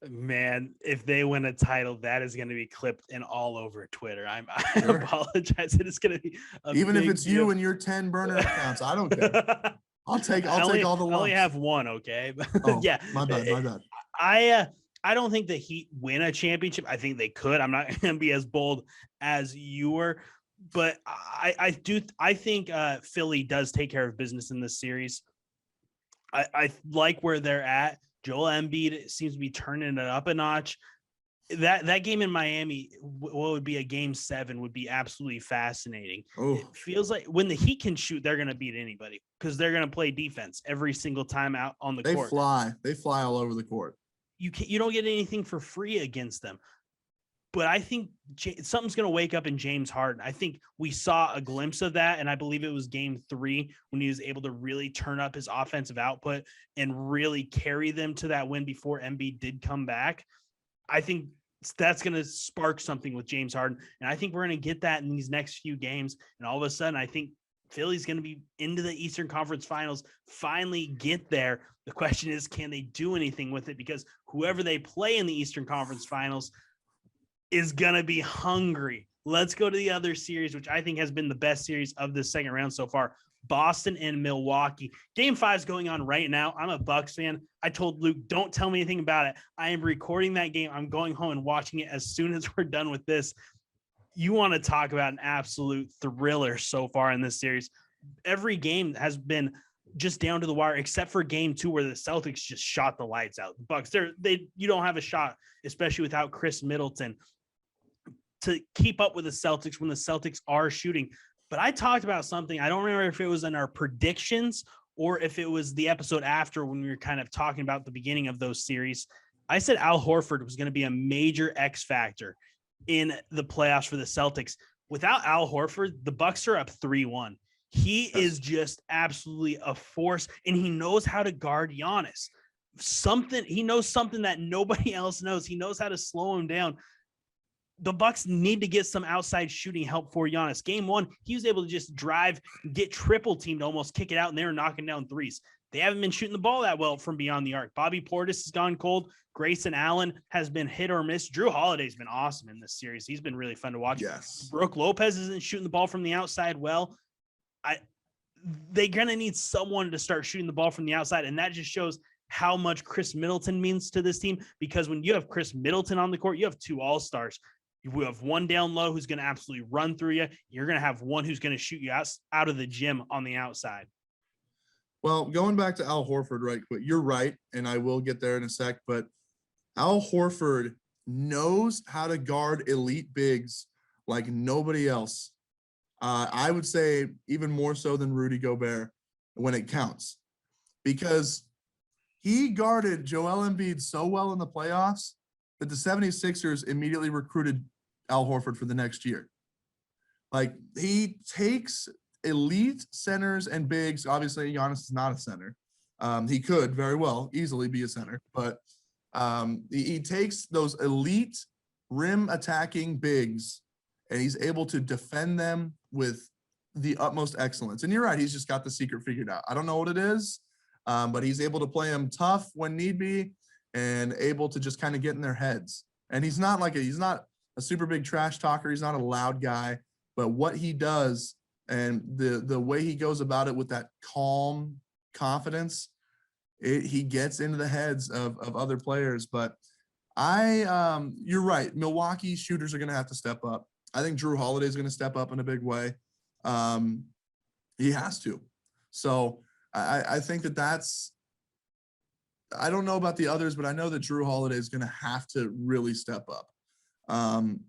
Man, if they win a title, that is going to be clipped and all over Twitter. I apologize. It is going to be even if it's you and your 10 burner accounts. I don't care. I'll take all the lumps. I only have one, okay? Oh, yeah. My bad. I don't think the Heat win a championship. I think they could. I'm not going to be as bold as you were, but I think Philly does take care of business in this series. I like where they're at. Joel Embiid seems to be turning it up a notch. That game in Miami, what would be a Game 7, would be absolutely fascinating. Oh. It feels like when the Heat can shoot, they're going to beat anybody because they're going to play defense every single time out on the court. They fly all over the court. You don't get anything for free against them. But I think something's going to wake up in James Harden. I think we saw a glimpse of that, and I believe it was Game 3 when he was able to really turn up his offensive output and really carry them to that win before Embiid did come back. I think that's going to spark something with James Harden, and I think we're going to get that in these next few games, and all of a sudden I think Philly's going to be into the Eastern Conference Finals, finally get there. The question is, can they do anything with it? Because whoever they play in the Eastern Conference Finals is going to be hungry. Let's go to the other series, which I think has been the best series of the second round so far. Boston and Milwaukee. Game 5 is going on right now. I'm a Bucks fan. I told Luke, don't tell me anything about it. I am recording that game. I'm going home and watching it as soon as we're done with this. You want to talk about an absolute thriller so far in this series. Every game has been just down to the wire, except for game 2 where the Celtics just shot the lights out. The Bucks, you don't have a shot, especially without Chris Middleton, to keep up with the Celtics when the Celtics are shooting. But I talked about something. I don't remember if it was in our predictions or if it was the episode after when we were kind of talking about the beginning of those series. I said Al Horford was going to be a major X factor in the playoffs for the Celtics. Without Al Horford, the Bucks are up 3-1. He is just absolutely a force, and he knows how to guard Giannis. He knows something that nobody else knows. He knows how to slow him down. The Bucks need to get some outside shooting help for Giannis. Game 1, he was able to just drive, get triple teamed, almost kick it out, and they were knocking down threes. They haven't been shooting the ball that well from beyond the arc. Bobby Portis has gone cold. Grayson Allen has been hit or miss. Drew Holiday's been awesome in this series. He's been really fun to watch. Yes. Brooke Lopez isn't shooting the ball from the outside well. They're going to need someone to start shooting the ball from the outside, and that just shows how much Chris Middleton means to this team, because when you have Chris Middleton on the court, you have 2 all-stars. You have one down low who's going to absolutely run through you. You're going to have one who's going to shoot you out of the gym on the outside. Well, going back to Al Horford right quick, you're right, and I will get there in a sec, but Al Horford knows how to guard elite bigs like nobody else. I would say even more so than Rudy Gobert when it counts, because he guarded Joel Embiid so well in the playoffs that the 76ers immediately recruited Al Horford for the next year. Like, he takes elite centers and bigs. Obviously, Giannis is not a center. He could very well easily be a center, but he takes those elite rim attacking bigs and he's able to defend them with the utmost excellence. And you're right, he's just got the secret figured out. I don't know what it is, but he's able to play them tough when need be and able to just kind of get in their heads. And he's not a super big trash talker. He's not a loud guy, but what he does and the way he goes about it with that calm confidence, he gets into the heads of other players. But you're right. Milwaukee shooters are going to have to step up. I think Drew Holiday is going to step up in a big way. He has to. So I think that's, I don't know about the others, but I know that Drew Holiday is going to have to really step up.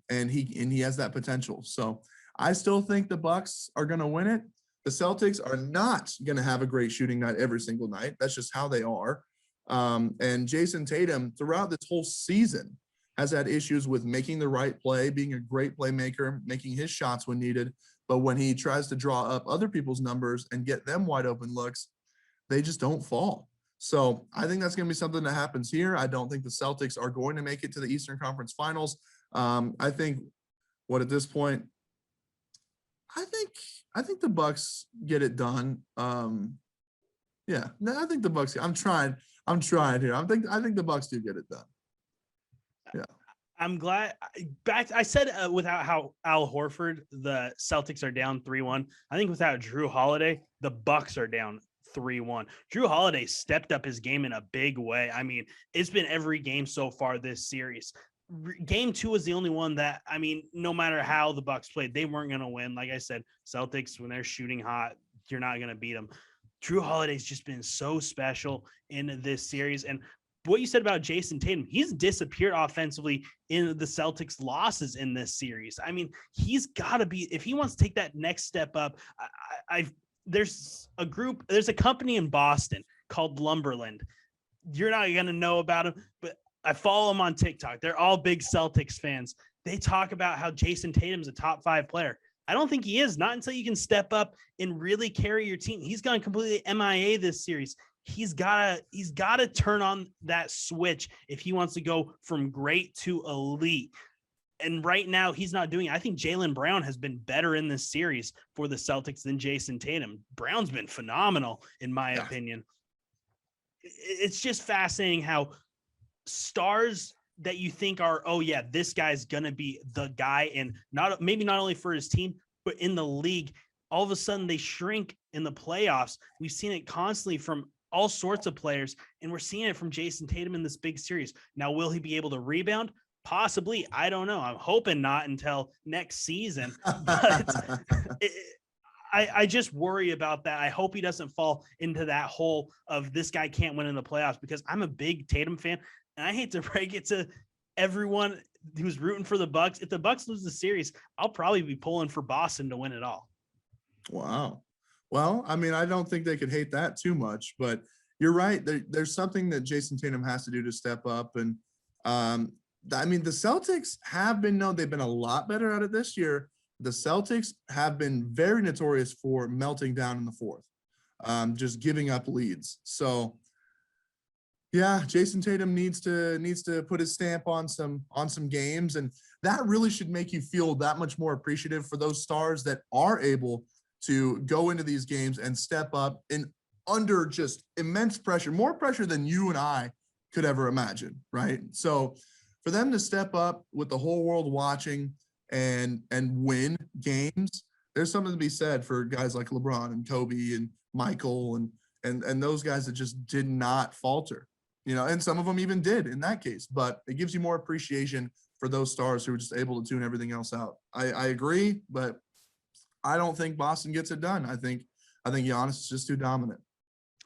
And he has that potential. So I still think the Bucks are going to win it. The Celtics are not going to have a great shooting night every single night. That's just how they are. And Jason Tatum throughout this whole season has had issues with making the right play, being a great playmaker, making his shots when needed. But when he tries to draw up other people's numbers and get them wide open looks, they just don't fall. So I think that's going to be something that happens here. I don't think the Celtics are going to make it to the Eastern Conference Finals. I think at this point, I think the Bucks get it done. Yeah, no, I think the Bucks. I'm trying here. I think the Bucks do get it done. Yeah, I'm glad. I said without how Al Horford, the Celtics are down 3-1. I think without Drew Holiday, the Bucks are down 3-1. Drew Holiday stepped up his game in a big way. I mean, it's been every game so far this series. Game 2 was the only one that, I mean, no matter how the Bucks played, they weren't going to win. Like I said, Celtics, when they're shooting hot, you're not going to beat them. Drew Holiday's just been so special in this series. And what you said about Jason Tatum, he's disappeared offensively in the Celtics' losses in this series. I mean, he's got to be, if he wants to take that next step up, there's a company in Boston called Lumberland. You're not going to know about him, but I follow them on TikTok. They're all big Celtics fans. They talk about how Jason Tatum's a top 5 player. I don't think he is, not until you can step up and really carry your team. He's gone completely MIA this series. He's got to turn on that switch if he wants to go from great to elite. And right now he's not doing it. I think Jaylen Brown has been better in this series for the Celtics than Jason Tatum. Brown's been phenomenal in my opinion. It's just fascinating how stars that you think are, oh yeah, this guy's going to be the guy, and not only for his team, but in the league all of a sudden they shrink in the playoffs. We've seen it constantly from all sorts of players, and we're seeing it from Jason Tatum in this big series. Now, will he be able to rebound? Possibly. I don't know. I'm hoping not until next season. But I just worry about that. I hope he doesn't fall into that hole of this guy can't win in the playoffs, because I'm a big Tatum fan, and I hate to break it to everyone who's rooting for the Bucks. If the Bucks lose the series, I'll probably be pulling for Boston to win it all. Wow. Well, I mean, I don't think they could hate that too much, but you're right. There's something that Jason Tatum has to do to step up. And I mean, the Celtics have been known, they've been a lot better at it this year. The Celtics have been very notorious for melting down in the fourth, just giving up leads. So yeah, Jason Tatum needs to put his stamp on some games, and that really should make you feel that much more appreciative for those stars that are able to go into these games and step up in under just immense pressure, more pressure than you and I could ever imagine, right? So for them to step up with the whole world watching and win games, there's something to be said for guys like LeBron and Kobe and Michael and those guys that just did not falter, and some of them even did in that case, but it gives you more appreciation for those stars who are just able to tune everything else out. I agree, but I don't think Boston gets it done. I think Giannis is just too dominant.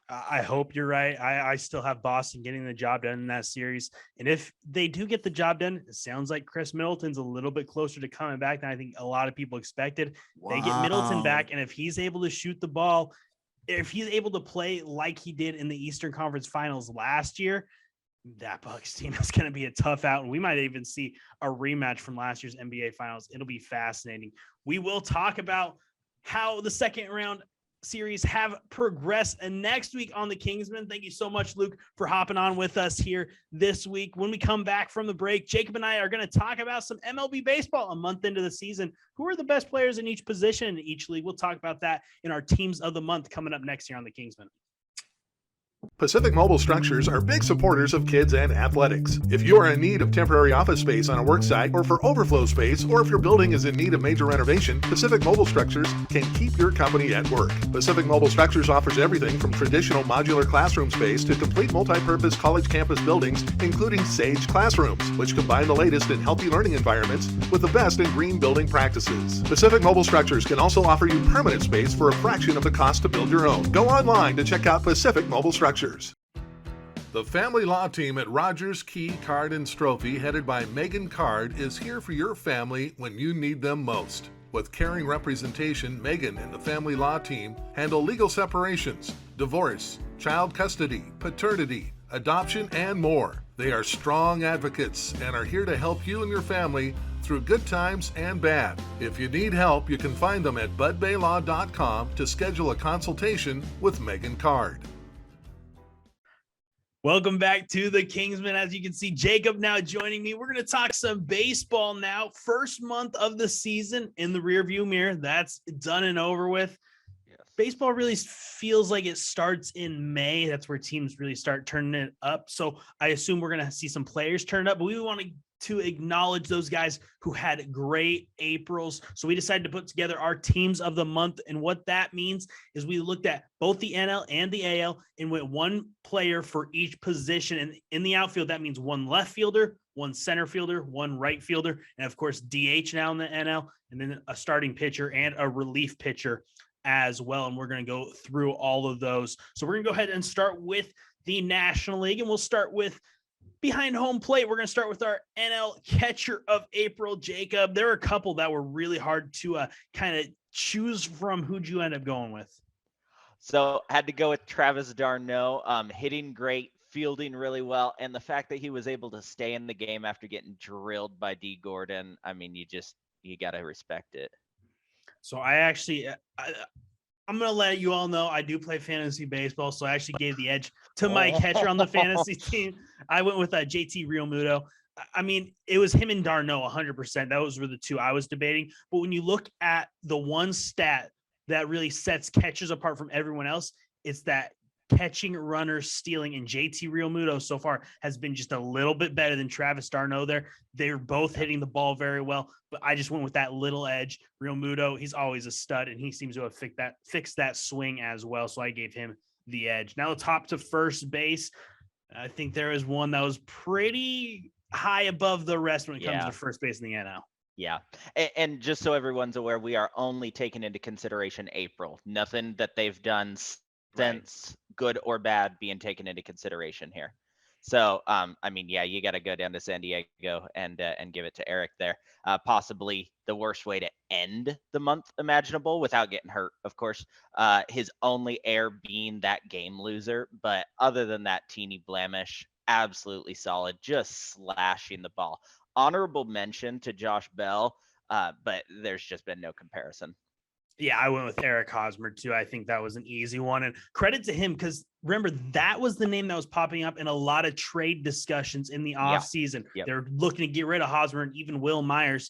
I hope you're right. I still have Boston getting the job done in that series. And if they do get the job done, it sounds like Chris Middleton's a little bit closer to coming back than I think a lot of people expected. Wow. They get Middleton back, and if he's able to shoot the ball, if he's able to play like he did in the Eastern Conference Finals last year, that Bucks team is going to be a tough out. And we might even see a rematch from last year's NBA Finals. It'll be fascinating. We will talk about how the second round series have progressed, and next week on the Kingsmen. Thank you so much, Luke, for hopping on with us here this week. When we come back from the break, Jacob and I are going to talk about some MLB baseball a month into the season. Who are the best players in each position in each league? We'll talk about that in our teams of the month coming up next year on the Kingsmen. Pacific Mobile Structures are big supporters of kids and athletics. If you are in need of temporary office space on a work site or for overflow space, or if your building is in need of major renovation, Pacific Mobile Structures can keep your company at work. Pacific Mobile Structures offers everything from traditional modular classroom space to complete multi-purpose college campus buildings, including Sage Classrooms, which combine the latest in healthy learning environments with the best in green building practices. Pacific Mobile Structures can also offer you permanent space for a fraction of the cost to build your own. Go online to check out Pacific Mobile Structures. The family law team at Rogers, Key, Card, and Strophe, headed by Megan Card, is here for your family when you need them most. With caring representation, Megan and the family law team handle legal separations, divorce, child custody, paternity, adoption, and more. They are strong advocates and are here to help you and your family through good times and bad. If you need help, you can find them at budbaylaw.com to schedule a consultation with Megan Card. Welcome back to the Kingsmen. As you can see, Jacob now joining me. We're going to talk some baseball now. First month of the season in the rearview mirror. That's done and over with. Yes. Baseball really feels like it starts in May. That's where teams really start turning it up. So I assume we're going to see some players turn up, but we want to acknowledge those guys who had great Aprils. So we decided to put together our teams of the month. And what that means is we looked at both the NL and the AL and went one player for each position. And in the outfield, that means one left fielder, one center fielder, one right fielder, and of course, DH now in the NL, and then a starting pitcher and a relief pitcher as well. And we're going to go through all of those. So we're going to go ahead and start with the National League, and we'll start with behind home plate. We're going to start with our NL catcher of April, Jacob. There are a couple that were really hard to kind of choose from. Who'd you end up going with? So I had to go with Travis d'Arnaud, hitting great, fielding really well. And the fact that he was able to stay in the game after getting drilled by D. Gordon, I mean, you got to respect it. So I'm going to let you all know I do play fantasy baseball, so I actually gave the edge to my catcher on the fantasy team. I went with JT Realmuto. I mean, it was him and d'Arnaud 100%. Those were the two I was debating. But when you look at the one stat that really sets catchers apart from everyone else, it's that catching, runners, stealing, and JT Realmuto so far has been just a little bit better than Travis d'Arnaud there. They're both hitting the ball very well, but I just went with that little edge. Realmuto, he's always a stud, and he seems to have fixed that swing as well, so I gave him the edge. Now let's hop to first base. I think there is one that was pretty high above the rest when it comes to first base in the NL. Yeah. And just so everyone's aware, we are only taking into consideration April. Nothing that they've done since, good or bad, being taken into consideration here. So, I mean, yeah, you got to go down to San Diego and give it to Eric there. Possibly the worst way to end the month imaginable without getting hurt, of course. His only error being that game loser. But other than that teeny blemish, absolutely solid, just slashing the ball. Honorable mention to Josh Bell, but there's just been no comparison. Yeah, I went with Eric Hosmer too. I think that was an easy one. And credit to him, because remember, that was the name that was popping up in a lot of trade discussions in the offseason. They're looking to get rid of Hosmer, and even Will Myers.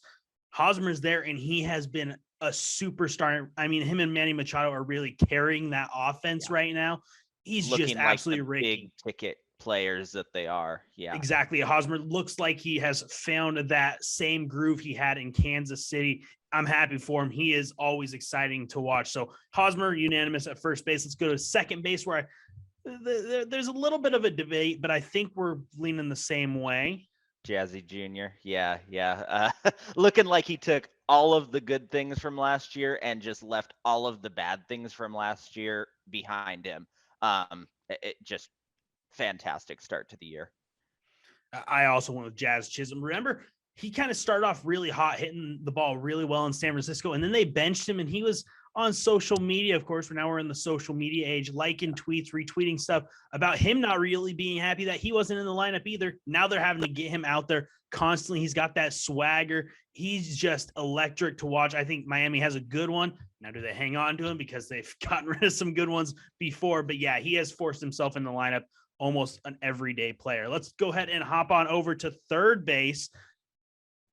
Hosmer's there, and he has been a superstar. I mean, him and Manny Machado are really carrying that offense right now. He's looking just like absolutely the raking. big ticket players that they are. Yeah, exactly. Hosmer looks like he has found that same groove he had in Kansas City. I'm happy for him. He is always exciting to watch. So Hosmer, unanimous at first base. Let's go to second base, where there's a little bit of a debate, but I think we're leaning the same way. Jazzy Jr. Yeah. Looking like he took all of the good things from last year and just left all of the bad things from last year behind him. It just fantastic start to the year. I also went with Jazz Chisholm. Remember, he kind of started off really hot, hitting the ball really well in San Francisco, and then they benched him, and he was on social media. Of course, now we're in the social media age, liking tweets, retweeting stuff about him not really being happy that he wasn't in the lineup either. Now they're having to get him out there constantly. He's got that swagger. He's just electric to watch. I think Miami has a good one. Now, do they hang on to him because they've gotten rid of some good ones before? But yeah, he has forced himself in the lineup, almost an everyday player. Let's go ahead and hop on over to third base.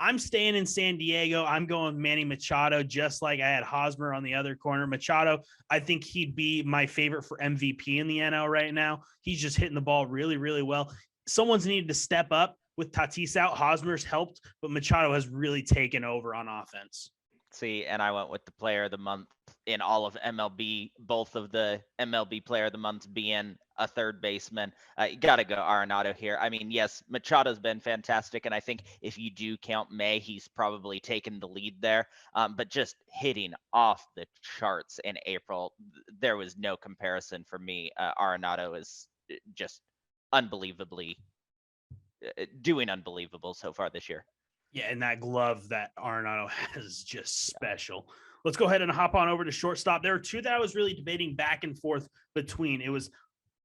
I'm staying in San Diego. I'm going Manny Machado, just like I had Hosmer on the other corner. Machado, I think he'd be my favorite for MVP in the NL right now. He's just hitting the ball really, really well. Someone's needed to step up with Tatis out. Hosmer's helped, but Machado has really taken over on offense. See, and I went with the player of the month in all of MLB, both of the MLB player of the months being a third baseman. You got to go Arenado here. I mean, yes, Machado's been fantastic, and I think if you do count May, he's probably taken the lead there. But just hitting off the charts in April, there was no comparison for me. Arenado is just unbelievably doing unbelievable so far this year. Yeah, and that glove that Arenado has is just special. Let's go ahead and hop on over to shortstop. There were two that I was really debating back and forth between. It was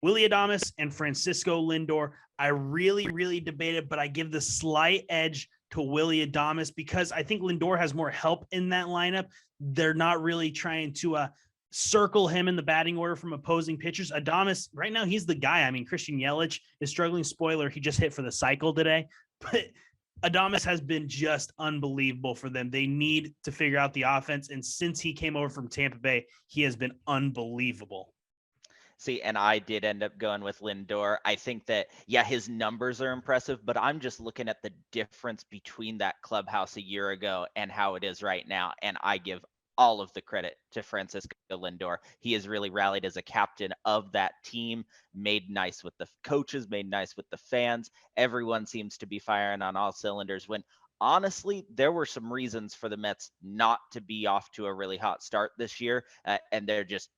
Willy Adames and Francisco Lindor. I really, really debated, but I give the slight edge to Willy Adames because I think Lindor has more help in that lineup. They're not really trying to circle him in the batting order from opposing pitchers. Adames, right now, he's the guy. I mean, Christian Yelich is struggling. Spoiler, he just hit for the cycle today. But Adames has been just unbelievable for them. They need to figure out the offense. And since he came over from Tampa Bay, he has been unbelievable. See, and I did end up going with Lindor. I think that, yeah, his numbers are impressive, but I'm just looking at the difference between that clubhouse a year ago and how it is right now. And I give all of the credit to Francisco Lindor. He has really rallied as a captain of that team, made nice with the coaches, made nice with the fans. Everyone seems to be firing on all cylinders when honestly, there were some reasons for the Mets not to be off to a really hot start this year. And they're just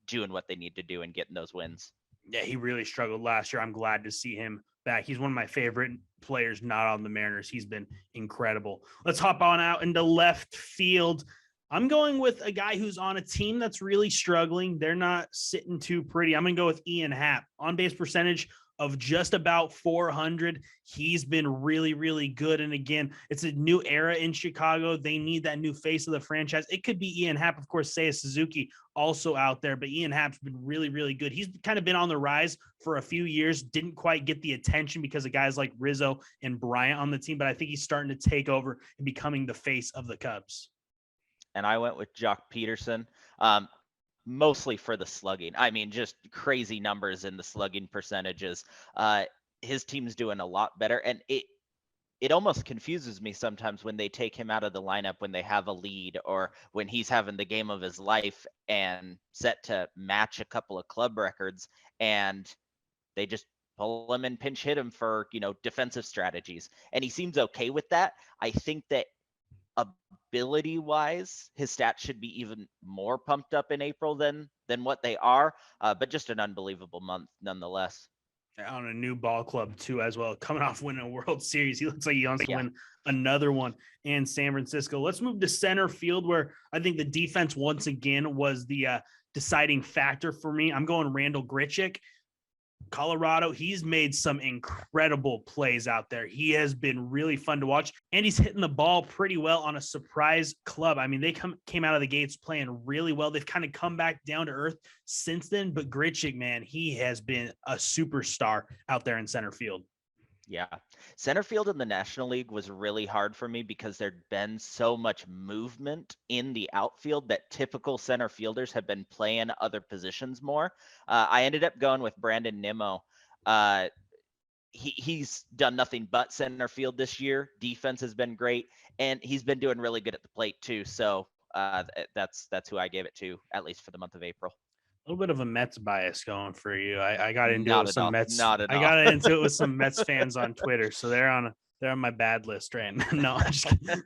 doing what they need to do and getting those wins. Yeah, he really struggled last year. I'm glad to see him back. He's one of my favorite players, not on the Mariners. He's been incredible. Let's hop on out into left field. I'm going with a guy who's on a team that's really struggling. They're not sitting too pretty. I'm going to go with Ian Happ. On-base percentage of just about 400. He's been really, really good. And again, it's a new era in Chicago. They need that new face of the franchise. It could be Ian Happ. Of course, Seiya Suzuki also out there, but Ian Happ's been really, really good. He's kind of been on the rise for a few years. Didn't quite get the attention because of guys like Rizzo and Bryant on the team, but I think he's starting to take over and becoming the face of the Cubs. And I went with Jock Peterson. mostly for the slugging. I mean, just crazy numbers in the slugging percentages. His team's doing a lot better, and it almost confuses me sometimes when they take him out of the lineup when they have a lead or when he's having the game of his life and set to match a couple of club records, and they just pull him and pinch hit him for, defensive strategies. And he seems okay with that. I think that ability wise, his stats should be even more pumped up in April than what they are. But just an unbelievable month nonetheless. On a new ball club too, as well, coming off winning a World Series. He looks like he wants to win another one in San Francisco. Let's move to center field, where I think the defense once again was the deciding factor for me. I'm going Randall Grichuk. Colorado, he's made some incredible plays out there. He has been really fun to watch, and he's hitting the ball pretty well on a surprise club. I mean, they came out of the gates playing really well. They've kind of come back down to earth since then, but Grichuk, man, he has been a superstar out there in center field. Yeah. Center field in the National League was really hard for me because there'd been so much movement in the outfield that typical center fielders have been playing other positions more. I ended up going with Brandon Nimmo. He's done nothing but center field this year. Defense has been great, and he's been doing really good at the plate too. So that's who I gave it to, at least for the month of April. A little bit of a Mets bias going for you. I got into Not it with at some all. Mets. Not at I all. got into it with some Mets fans on Twitter, so they're on my bad list right now. No, I'm just kidding.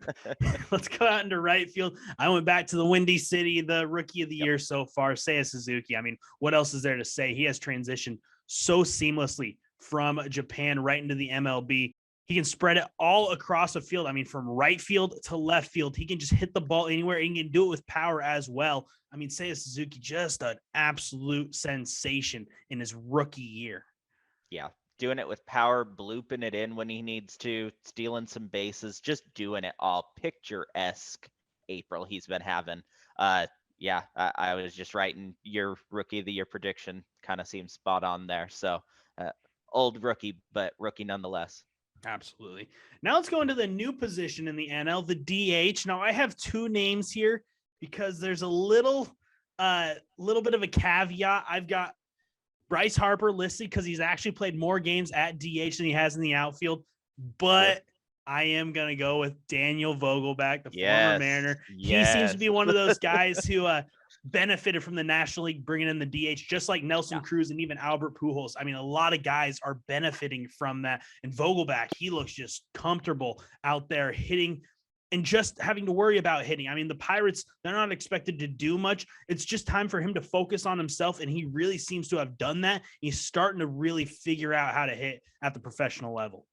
Let's go out into right field. I went back to the Windy City, the rookie of the year so far, Seiya Suzuki. I mean, what else is there to say? He has transitioned so seamlessly from Japan right into the MLB. He can spread it all across the field. I mean, from right field to left field, he can just hit the ball anywhere. He can do it with power as well. I mean, Seiya Suzuki, just an absolute sensation in his rookie year. Yeah, doing it with power, blooping it in when he needs to, stealing some bases, just doing it all. Picturesque April he's been having. Yeah, I was just writing your rookie of the year prediction. Kind of seems spot on there. So old rookie, but rookie nonetheless. Absolutely. Now let's go into the new position in the NL, the DH. Now I have two names here because there's a little bit of a caveat. I've got Bryce Harper listed because he's actually played more games at DH than he has in the outfield, but I am going to go with Daniel Vogelbach, the former Mariner. He seems to be one of those guys who benefited from the National League bringing in the DH, just like Nelson Cruz and even Albert Pujols. I mean, a lot of guys are benefiting from that. And Vogelbach, he looks just comfortable out there hitting and just having to worry about hitting. I mean, the Pirates, they're not expected to do much. It's just time for him to focus on himself, and he really seems to have done that. He's starting to really figure out how to hit at the professional level.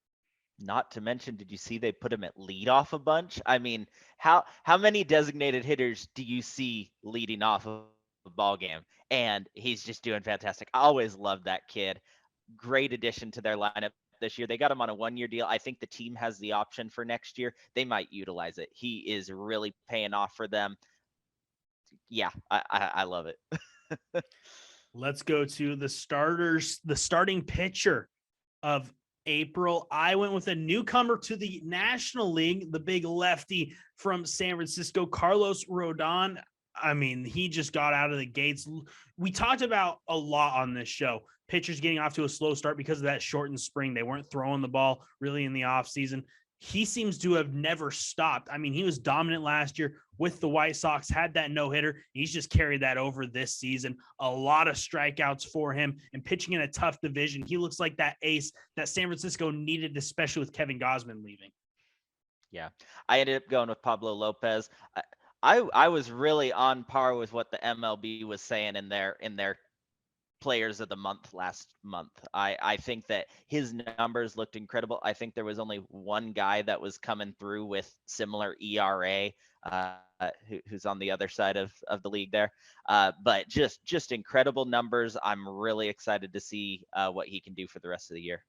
Not to mention, did you see they put him at leadoff a bunch? I mean, how many designated hitters do you see leading off of a ball game? And he's just doing fantastic. I always loved that kid. Great addition to their lineup this year. They got him on a 1-year deal. I think the team has the option for next year. They might utilize it. He is really paying off for them. Yeah, I love it. Let's go to the starters, the starting pitcher of April. I went with a newcomer to the National League, the big lefty from San Francisco, Carlos Rodon. I mean, he just got out of the gates. We talked about a lot on this show. Pitchers getting off to a slow start because of that shortened spring. They weren't throwing the ball really in the offseason. He seems to have never stopped. I mean, he was dominant last year with the White Sox, had that no-hitter. He's just carried that over this season. A lot of strikeouts for him and pitching in a tough division. He looks like that ace that San Francisco needed, especially with Kevin Gausman leaving. Yeah, I ended up going with Pablo Lopez. I was really on par with what the MLB was saying in their players of the month last month. I think that his numbers looked incredible. I think there was only one guy that was coming through with similar ERA, who's on the other side of the league there. But just incredible numbers. I'm really excited to see what he can do for the rest of the year.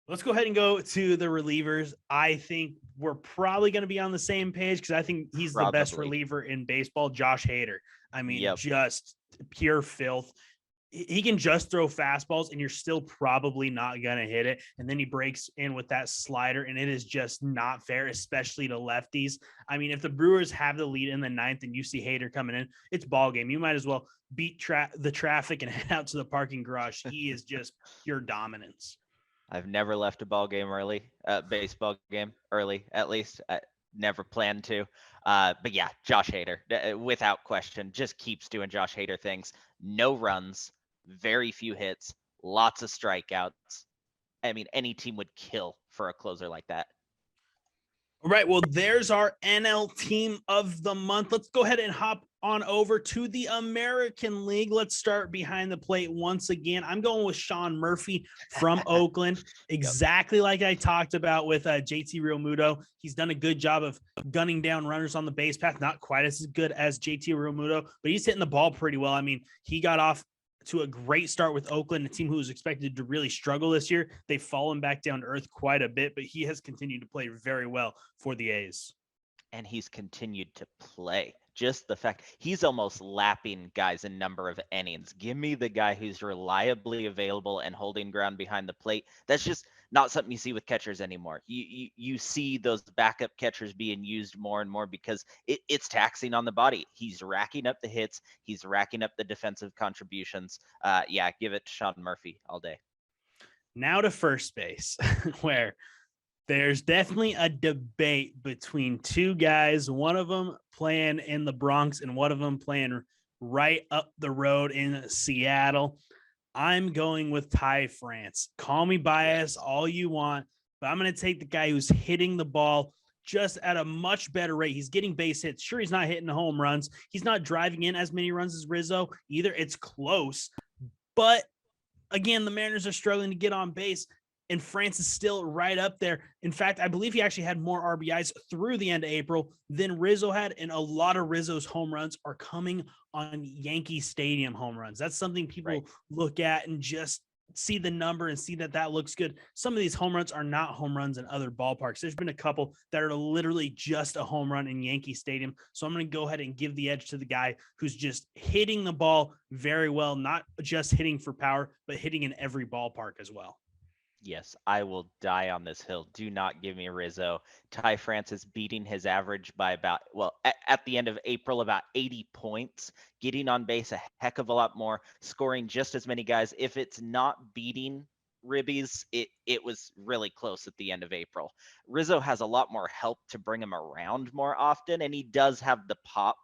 Let's go ahead and go to the relievers. I think we're probably going to be on the same page because I think he's the best reliever in baseball, Josh Hader. I mean, just pure filth. he can just throw fastballs and you're still probably not going to hit it. And then he breaks in with that slider, and it is just not fair, especially to lefties. I mean, if the Brewers have the lead in the ninth and you see Hader coming in, it's ball game. You might as well beat the traffic and head out to the parking garage. He is just pure dominance. I've never left a ball game early, baseball game early, at least. I never planned to. But yeah, Josh Hader, without question, just keeps doing Josh Hader things. No runs, very few hits, lots of strikeouts. I mean, any team would kill for a closer like that. All right, well, there's our NL team of the month. Let's go ahead and hop on over to the American League. Let's start behind the plate once again. I'm going with Sean Murphy from Oakland, exactly like I talked about with JT Realmuto. He's done a good job of gunning down runners on the base path, not quite as good as JT Realmuto, but he's hitting the ball pretty well. I mean, he got off to a great start with Oakland, a team who was expected to really struggle this year. They've fallen back down to earth quite a bit, but he has continued to play very well for the A's. And he's continued to play. Just the fact he's almost lapping guys in number of innings. Give me the guy who's reliably available and holding ground behind the plate. That's just not something you see with catchers anymore. You see those backup catchers being used more and more because it's taxing on the body. He's racking up the hits. He's racking up the defensive contributions. Yeah, give it to Sean Murphy all day. Now to first base, where there's definitely a debate between two guys, one of them playing in the Bronx and one of them playing right up the road in Seattle. I'm going with Ty France. Call me biased all you want, but I'm going to take the guy who's hitting the ball just at a much better rate. He's getting base hits. Sure, he's not hitting home runs. He's not driving in as many runs as Rizzo either. It's close. But again, the Mariners are struggling to get on base, and France is still right up there. In fact, I believe he actually had more RBIs through the end of April than Rizzo had, and a lot of Rizzo's home runs are coming on Yankee Stadium home runs. That's something people look at and just see the number and see that looks good. Some of these home runs are not home runs in other ballparks. There's been a couple that are literally just a home run in Yankee Stadium. So I'm going to go ahead and give the edge to the guy who's just hitting the ball very well, not just hitting for power, but hitting in every ballpark as well. Yes, I will die on this hill. Do not give me Rizzo. Ty France is beating his average by about, at the end of April, about 80 points, getting on base a heck of a lot more, scoring just as many guys. If it's not beating Ribbies, it was really close at the end of April. Rizzo has a lot more help to bring him around more often, and he does have the pop,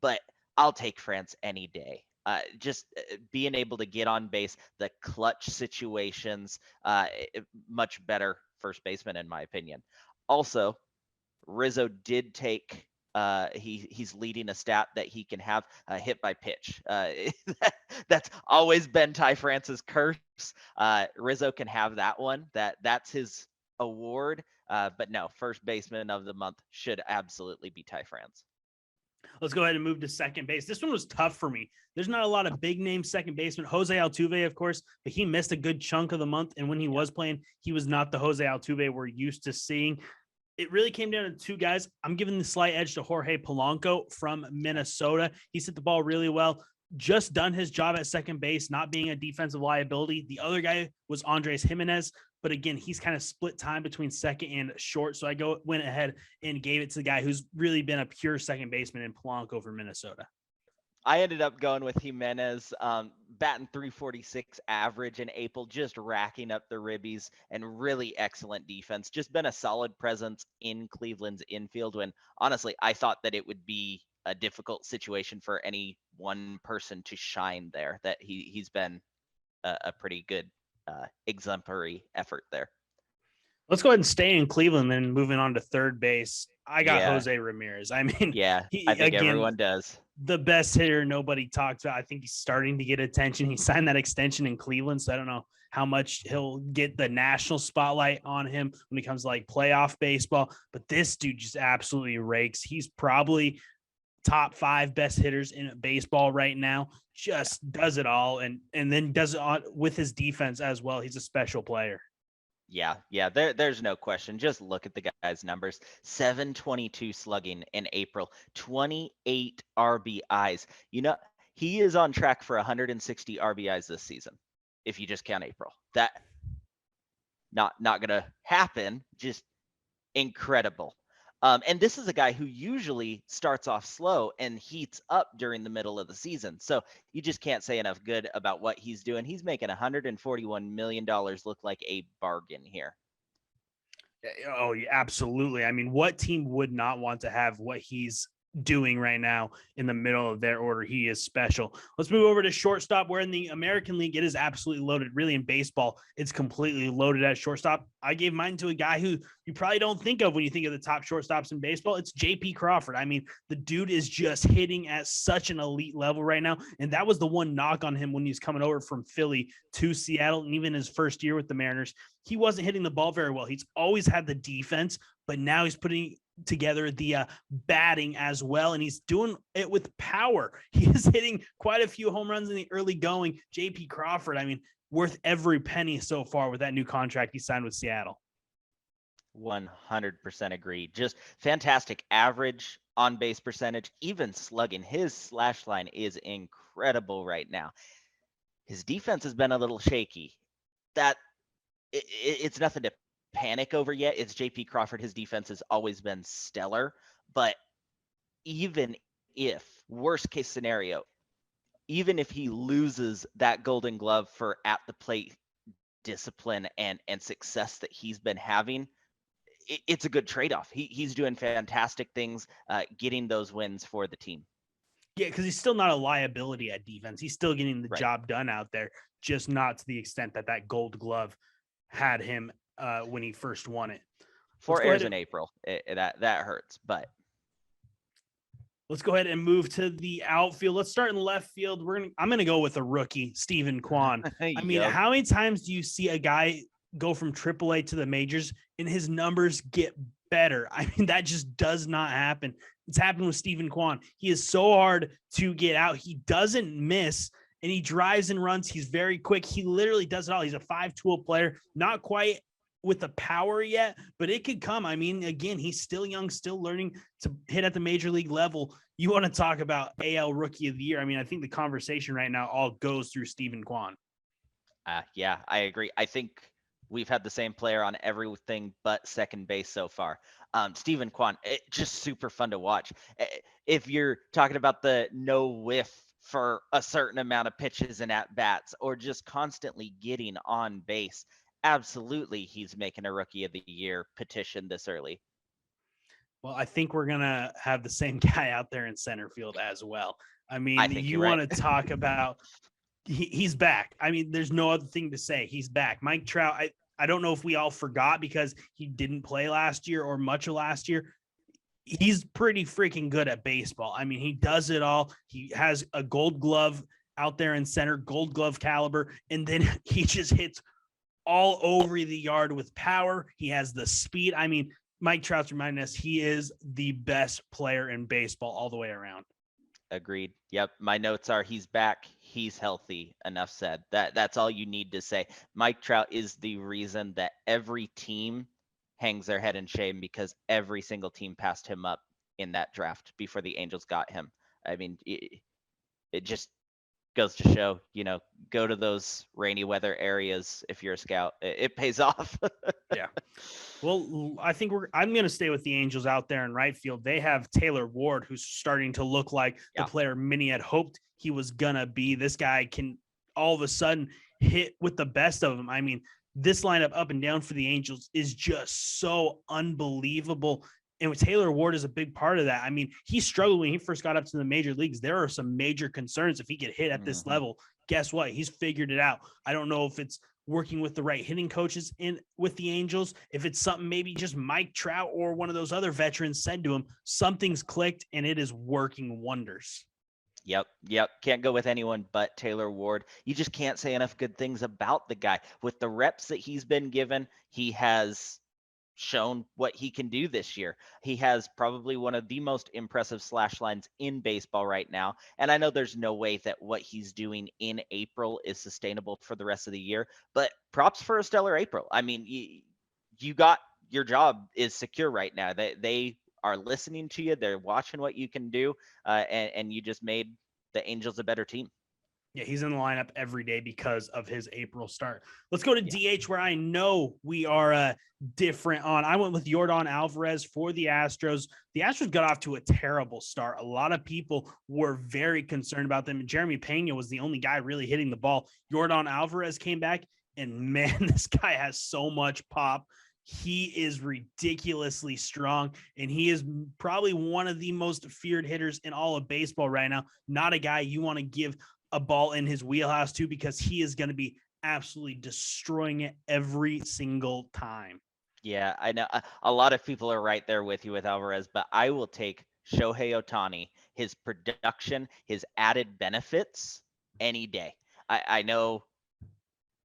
but I'll take France any day. Just being able to get on base, the clutch situations, much better first baseman in my opinion. Also, Rizzo did take he's leading a stat that he can have a hit by pitch. That's always been Ty France's curse. Rizzo can have that one. That's his award. But no, first baseman of the month should absolutely be Ty France. Let's go ahead and move to second base. This one was tough for me. There's not a lot of big name second baseman. Jose Altuve, of course, but he missed a good chunk of the month. And when he was playing, he was not the Jose Altuve we're used to seeing. It really came down to two guys. I'm giving the slight edge to Jorge Polanco from Minnesota. He's hit the ball really well. Just done his job at second base, not being a defensive liability. The other guy was Andres Jimenez, but again, he's kind of split time between second and short. So I went ahead and gave it to the guy who's really been a pure second baseman in Polanco for Minnesota. I ended up going with Jimenez, batting 346 average in April, just racking up the ribbies and really excellent defense. Just been a solid presence in Cleveland's infield when honestly, I thought that it would be a difficult situation for any one person to shine there, that he's been a pretty good exemplary effort there. Let's go ahead and stay in Cleveland and moving on to third base. I got Jose Ramirez. I mean, I think everyone does. The best hitter nobody talks about. I think he's starting to get attention. He signed that extension in Cleveland, so I don't know how much he'll get the national spotlight on him when it comes to like playoff baseball. But this dude just absolutely rakes. He's probably top 5 best hitters in baseball right now. Just does it all, and then does it with his defense as well. He's a special player. Yeah. There's no question. Just look at the guy's numbers. 722 slugging in April, 28 RBIs. You know, He is on track for 160 RBIs this season. If you just count April, that not going to happen. Just incredible. And this is a guy who usually starts off slow and heats up during the middle of the season. So you just can't say enough good about what he's doing. He's making $141 million look like a bargain here. Oh, yeah, absolutely. I mean, what team would not want to have what he's doing right now in the middle of their order? He is special. Let's move over to shortstop, where in the American League, it is absolutely loaded. Really, in baseball, it's completely loaded at shortstop. I gave mine to a guy who you probably don't think of when you think of the top shortstops in baseball. It's JP Crawford. I mean, the dude is just hitting at such an elite level right now. And that was the one knock on him when he's coming over from Philly to Seattle. And even his first year with the Mariners, he wasn't hitting the ball very well. He's always had the defense, but now he's putting together the batting as well, and he's doing it with power. He is hitting quite a few home runs in the early going. JP Crawford, I mean, worth every penny so far with that new contract he signed with Seattle. 100% agree. Just fantastic average on base percentage, even slugging. His slash line is incredible right now. His defense has been a little shaky. It's nothing to panic over yet. It's JP Crawford. His defense has always been stellar, but even if, worst case scenario, even if he loses that Golden Glove for at the plate discipline and success that he's been having, it's a good trade-off. He's doing fantastic things, getting those wins for the team. Yeah, because he's still not a liability at defense. He's still getting the job done out there, just not to the extent that Gold Glove had him when he first won it. 4 airs in April. That hurts, but let's go ahead and move to the outfield. Let's start in left field. I'm gonna go with a rookie, Steven Kwan. I mean, how many times do you see a guy go from AAA to the majors and his numbers get better? I mean, that just does not happen. It's happened with Steven Kwan. He is so hard to get out. He doesn't miss, and he drives and runs. He's very quick. He literally does it all. He's a 5-tool player, not quite with the power yet, but it could come. I mean, again, he's still young, still learning to hit at the major league level. You want to talk about AL Rookie of the Year? I mean, I think the conversation right now all goes through Steven Kwan. Yeah, I agree. I think we've had the same player on everything but second base so far. Steven Kwan, just super fun to watch. If you're talking about the no whiff for a certain amount of pitches and at bats, or just constantly getting on base, absolutely he's making a Rookie of the Year petition this early. Well, I think we're going to have the same guy out there in center field as well. I mean, you want to talk about he's back. I mean, there's no other thing to say. He's back. Mike Trout, I don't know if we all forgot because he didn't play last year or much of last year. He's pretty freaking good at baseball. I mean, he does it all. He has a Gold Glove out there in center, Gold Glove caliber, and then he just hits all over the yard with power. He has the speed. I mean, Mike Trout's reminding us he is the best player in baseball all the way around. Agreed. Yep. My notes are he's back. He's healthy. Enough said. That's all you need to say. Mike Trout is the reason that every team hangs their head in shame, because every single team passed him up in that draft before the Angels got him. I mean, it just goes to show, go to those rainy weather areas if you're a scout. It pays off. Yeah. Well, I think I'm going to stay with the Angels out there in right field. They have Taylor Ward, who's starting to look like the player many had hoped he was going to be. This guy can all of a sudden hit with the best of them. I mean, this lineup up and down for the Angels is just so unbelievable. And Taylor Ward is a big part of that. I mean, he struggled when he first got up to the major leagues. There are some major concerns if he could hit at this level. Guess what? He's figured it out. I don't know if it's working with the right hitting coaches with the Angels, if it's something maybe just Mike Trout or one of those other veterans said to him, something's clicked and it is working wonders. Yep. Can't go with anyone but Taylor Ward. You just can't say enough good things about the guy. With the reps that he's been given, he has shown what he can do this year. He has probably one of the most impressive slash lines in baseball right now. And I know there's no way that what he's doing in April is sustainable for the rest of the year, but props for a stellar April. I mean, you got your job is secure right now. They are listening to you. They're watching what you can do. And you just made the Angels a better team. Yeah, he's in the lineup every day because of his April start. Let's go to DH, where I know we are different on. I went with Yordan Alvarez for the Astros. The Astros got off to a terrible start. A lot of people were very concerned about them. Jeremy Pena was the only guy really hitting the ball. Yordan Alvarez came back, and man, this guy has so much pop. He is ridiculously strong, and he is probably one of the most feared hitters in all of baseball right now. Not a guy you want to give a ball in his wheelhouse too, because he is going to be absolutely destroying it every single time. Yeah, I know a lot of people are right there with you with Alvarez, but I will take Shohei Ohtani, his production, his added benefits any day. I know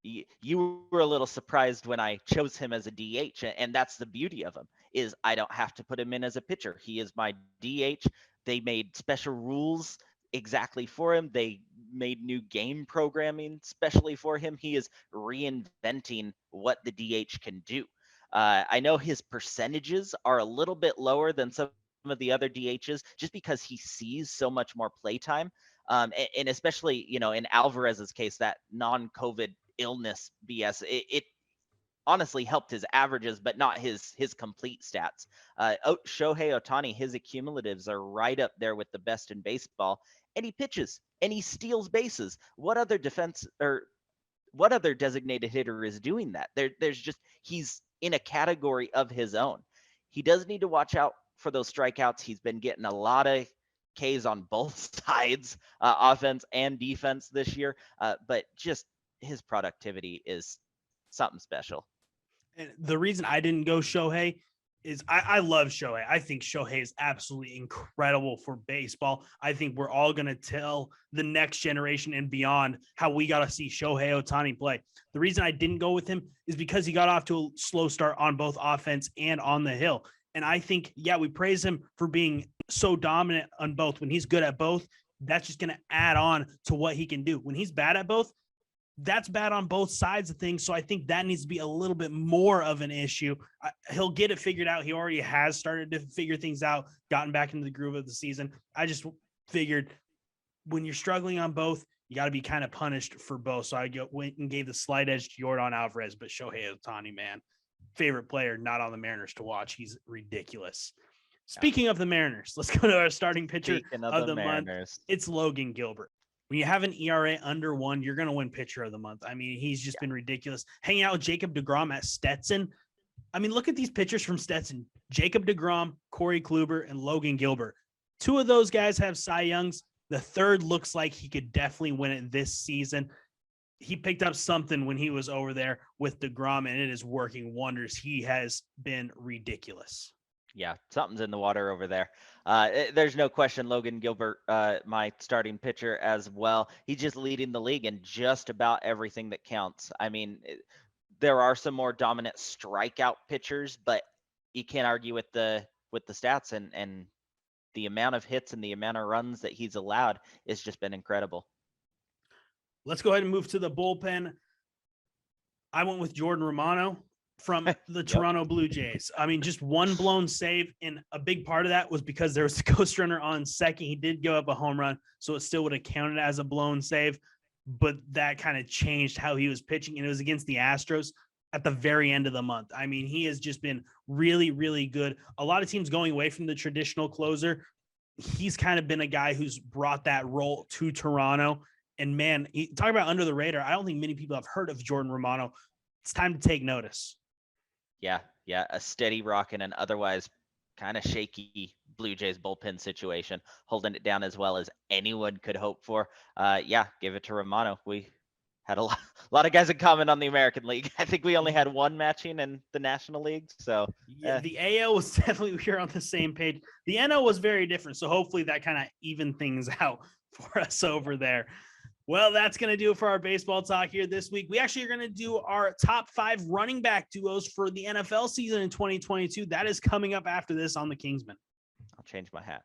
you were a little surprised when I chose him as a DH, and that's the beauty of him, is I don't have to put him in as a pitcher. He is my DH. They made special rules exactly for him. They made new game programming specially for him. He is reinventing what the DH can do. I know his percentages are a little bit lower than some of the other DHs just because he sees so much more playtime. And especially, in Alvarez's case, that non-COVID illness BS, it honestly helped his averages, but not his complete stats. Shohei Ohtani, his accumulatives are right up there with the best in baseball, and he pitches and he steals bases. What other designated hitter is doing that? He's in a category of his own. He does need to watch out for those strikeouts. He's been getting a lot of Ks on both sides, offense and defense this year, but just his productivity is something special. And the reason I didn't go Shohei is I love Shohei. I think Shohei is absolutely incredible for baseball. I think we're all going to tell the next generation and beyond how we got to see Shohei Ohtani play. The reason I didn't go with him is because he got off to a slow start on both offense and on the hill. And I think, we praise him for being so dominant on both. When he's good at both, that's just going to add on to what he can do. When he's bad at both, that's bad on both sides of things. So I think that needs to be a little bit more of an issue. He'll get it figured out. He already has started to figure things out, gotten back into the groove of the season. I just figured when you're struggling on both, you got to be kind of punished for both. So I went and gave the slight edge to Yordan Alvarez, but Shohei Ohtani, man, favorite player, not on the Mariners to watch. He's ridiculous. Speaking of the Mariners, let's go to our starting pitcher of the month. It's Logan Gilbert. When you have an ERA under 1, you're going to win pitcher of the month. I mean, he's just been ridiculous. Hanging out with Jacob deGrom at Stetson. I mean, look at these pitchers from Stetson. Jacob deGrom, Corey Kluber, and Logan Gilbert. 2 of those guys have Cy Youngs. The third looks like he could definitely win it this season. He picked up something when he was over there with deGrom, and it is working wonders. He has been ridiculous. Yeah, something's in the water over there. There's no question Logan Gilbert, my starting pitcher as well. He's just leading the league in just about everything that counts. I mean, there are some more dominant strikeout pitchers, but you can't argue with the stats, and the amount of hits and the amount of runs that he's allowed has just been incredible. Let's go ahead and move to the bullpen. I went with Jordan Romano from the Toronto Blue Jays. I mean, just one blown save, and a big part of that was because there was a ghost runner on second. He did give up a home run, so it still would have counted as a blown save, but that kind of changed how he was pitching, and it was against the Astros at the very end of the month. I mean, he has just been really, really good. A lot of teams going away from the traditional closer. He's kind of been a guy who's brought that role to Toronto, and man, talk about under the radar. I don't think many people have heard of Jordan Romano. It's time to take notice. Yeah, a steady rock in an otherwise kind of shaky Blue Jays bullpen situation, holding it down as well as anyone could hope for. Give it to Romano. We had a lot of guys in common on the American League. I think we only had one matching in the National League. So the AL was definitely, we were on the same page. The NL was very different. So hopefully that kind of evened things out for us over there. Well, that's going to do it for our baseball talk here this week. We actually are going to do our top 5 running back duos for the NFL season in 2022. That is coming up after this on the Kingsmen. I'll change my hat.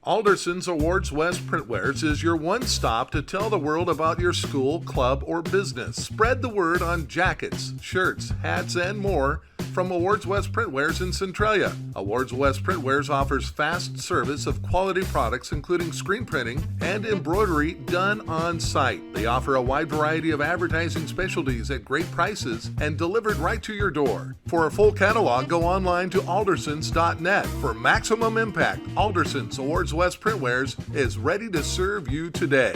Alderson's Awards West Printwares is your one stop to tell the world about your school, club, or business. Spread the word on jackets, shirts, hats, and more from Awards West Printwares in Centralia. Awards West Printwares offers fast service of quality products including screen printing and embroidery done on site. They offer a wide variety of advertising specialties at great prices and delivered right to your door. For a full catalog, go online to aldersons.net. For maximum impact, Aldersons Awards West Printwares is ready to serve you today.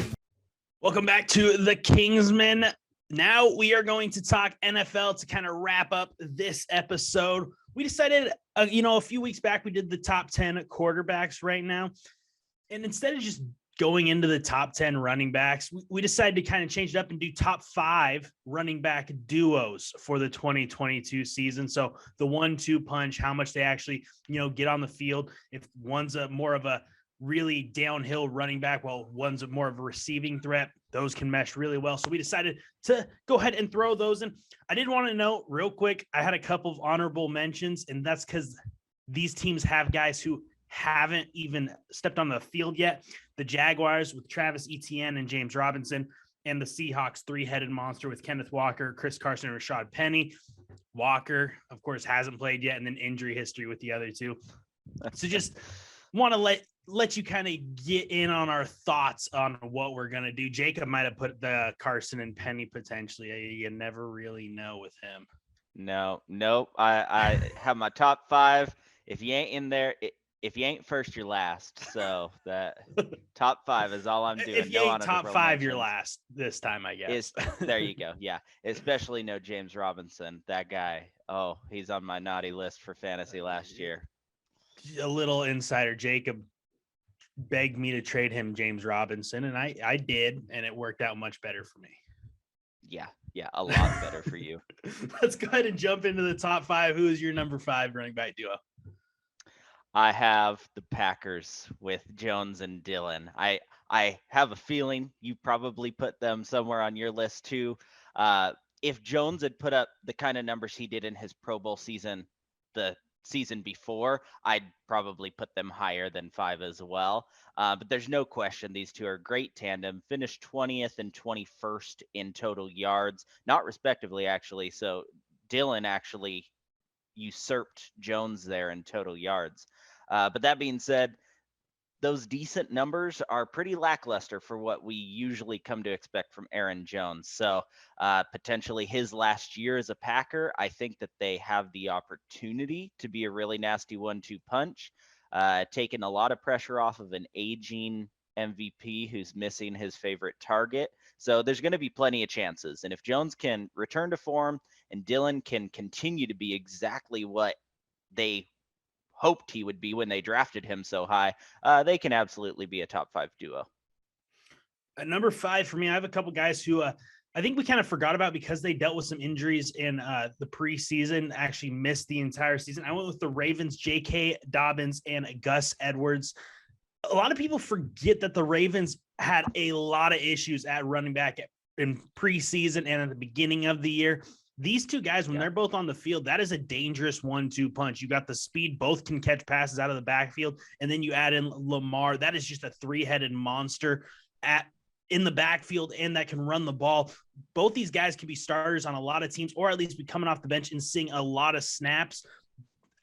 Welcome back to the Kingsmen. Now we are going to talk NFL to kind of wrap up this episode. We decided, a few weeks back, we did the top 10 quarterbacks right now. And instead of just going into the top 10 running backs, we decided to kind of change it up and do top 5 running back duos for the 2022 season. So the 1-2 punch, how much they actually, get on the field. If one's more of a really downhill running back, while one's more of a receiving threat, those can mesh really well. So we decided to go ahead and throw those in. I did want to note real quick, I had a couple of honorable mentions, and that's because these teams have guys who haven't even stepped on the field yet. The Jaguars with Travis Etienne and James Robinson, and the Seahawks 3-headed monster with Kenneth Walker, Chris Carson, and Rashad Penny. Walker, of course, hasn't played yet, and then injury history with the other two. So just want to let you kind of get in on our thoughts on what we're going to do. Jacob might have put the Carson and Penny potentially. You never really know with him. Nope. I have my top 5. If you ain't in there, if you ain't first, you're last. So that top 5 is all I'm doing. If you ain't top 5, you're last this time, I guess. There you go. Yeah. Especially no James Robinson. That guy. Oh, he's on my naughty list for fantasy last year. A little insider, Jacob begged me to trade him James Robinson, and I did, and it worked out much better for me. Yeah, a lot better for you. Let's go ahead and jump into the top 5. Who is your number 5 running back duo? I have the Packers with Jones and Dillon. I have a feeling you probably put them somewhere on your list too. If Jones had put up the kind of numbers he did in his Pro Bowl season, the season before, I'd probably put them higher than 5 as well. But there's no question these two are a great tandem. Finished 20th and 21st in total yards, not respectively actually. So Dillon actually usurped Jones there in total yards. But that being said, those decent numbers are pretty lackluster for what we usually come to expect from Aaron Jones. So potentially his last year as a Packer, I think that they have the opportunity to be a really nasty 1-2 punch, taking a lot of pressure off of an aging MVP who's missing his favorite target. So there's going to be plenty of chances. And if Jones can return to form and Dillon can continue to be exactly what they hoped he would be when they drafted him so high, they can absolutely be a top 5 duo. At number 5 for me, I have a couple guys who I think we kind of forgot about because they dealt with some injuries in the preseason, actually missed the entire season. I went with the Ravens, J.K. Dobbins and Gus Edwards. A lot of people forget that the Ravens had a lot of issues at running back in preseason and at the beginning of the year. These two guys, when they're both on the field, that is a dangerous 1-2 punch. You got the speed, both can catch passes out of the backfield, and then you add in Lamar. That is just a 3-headed monster in the backfield, and that can run the ball. Both these guys can be starters on a lot of teams, or at least be coming off the bench and seeing a lot of snaps.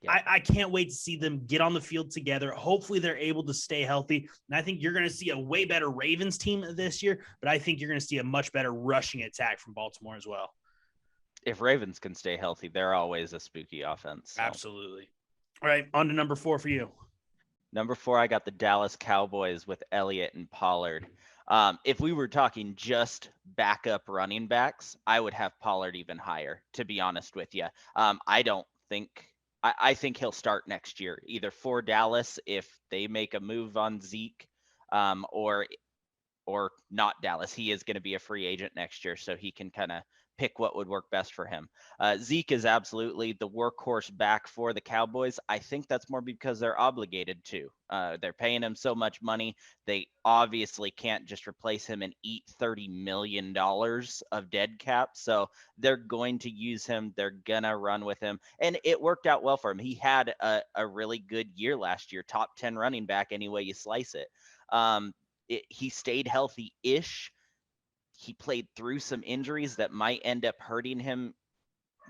Yeah. I can't wait to see them get on the field together. Hopefully they're able to stay healthy. And I think you're going to see a way better Ravens team this year, but I think you're going to see a much better rushing attack from Baltimore as well. If Ravens can stay healthy, they're always a spooky offense. So. Absolutely. All right, on to number 4 for you. Number 4, I got the Dallas Cowboys with Elliott and Pollard. If we were talking just backup running backs, I would have Pollard even higher, to be honest with you. I think he'll start next year, either for Dallas if they make a move on Zeke, or not Dallas. He is going to be a free agent next year, so he can kind of pick what would work best for him. Zeke is absolutely the workhorse back for the Cowboys. I think that's more because they're obligated to. They're paying him so much money. They obviously can't just replace him and eat $30 million of dead cap. So they're going to use him. They're going to run with him. And it worked out well for him. He had a really good year last year, top 10 running back any way you slice it. He stayed healthy-ish. He played through some injuries that might end up hurting him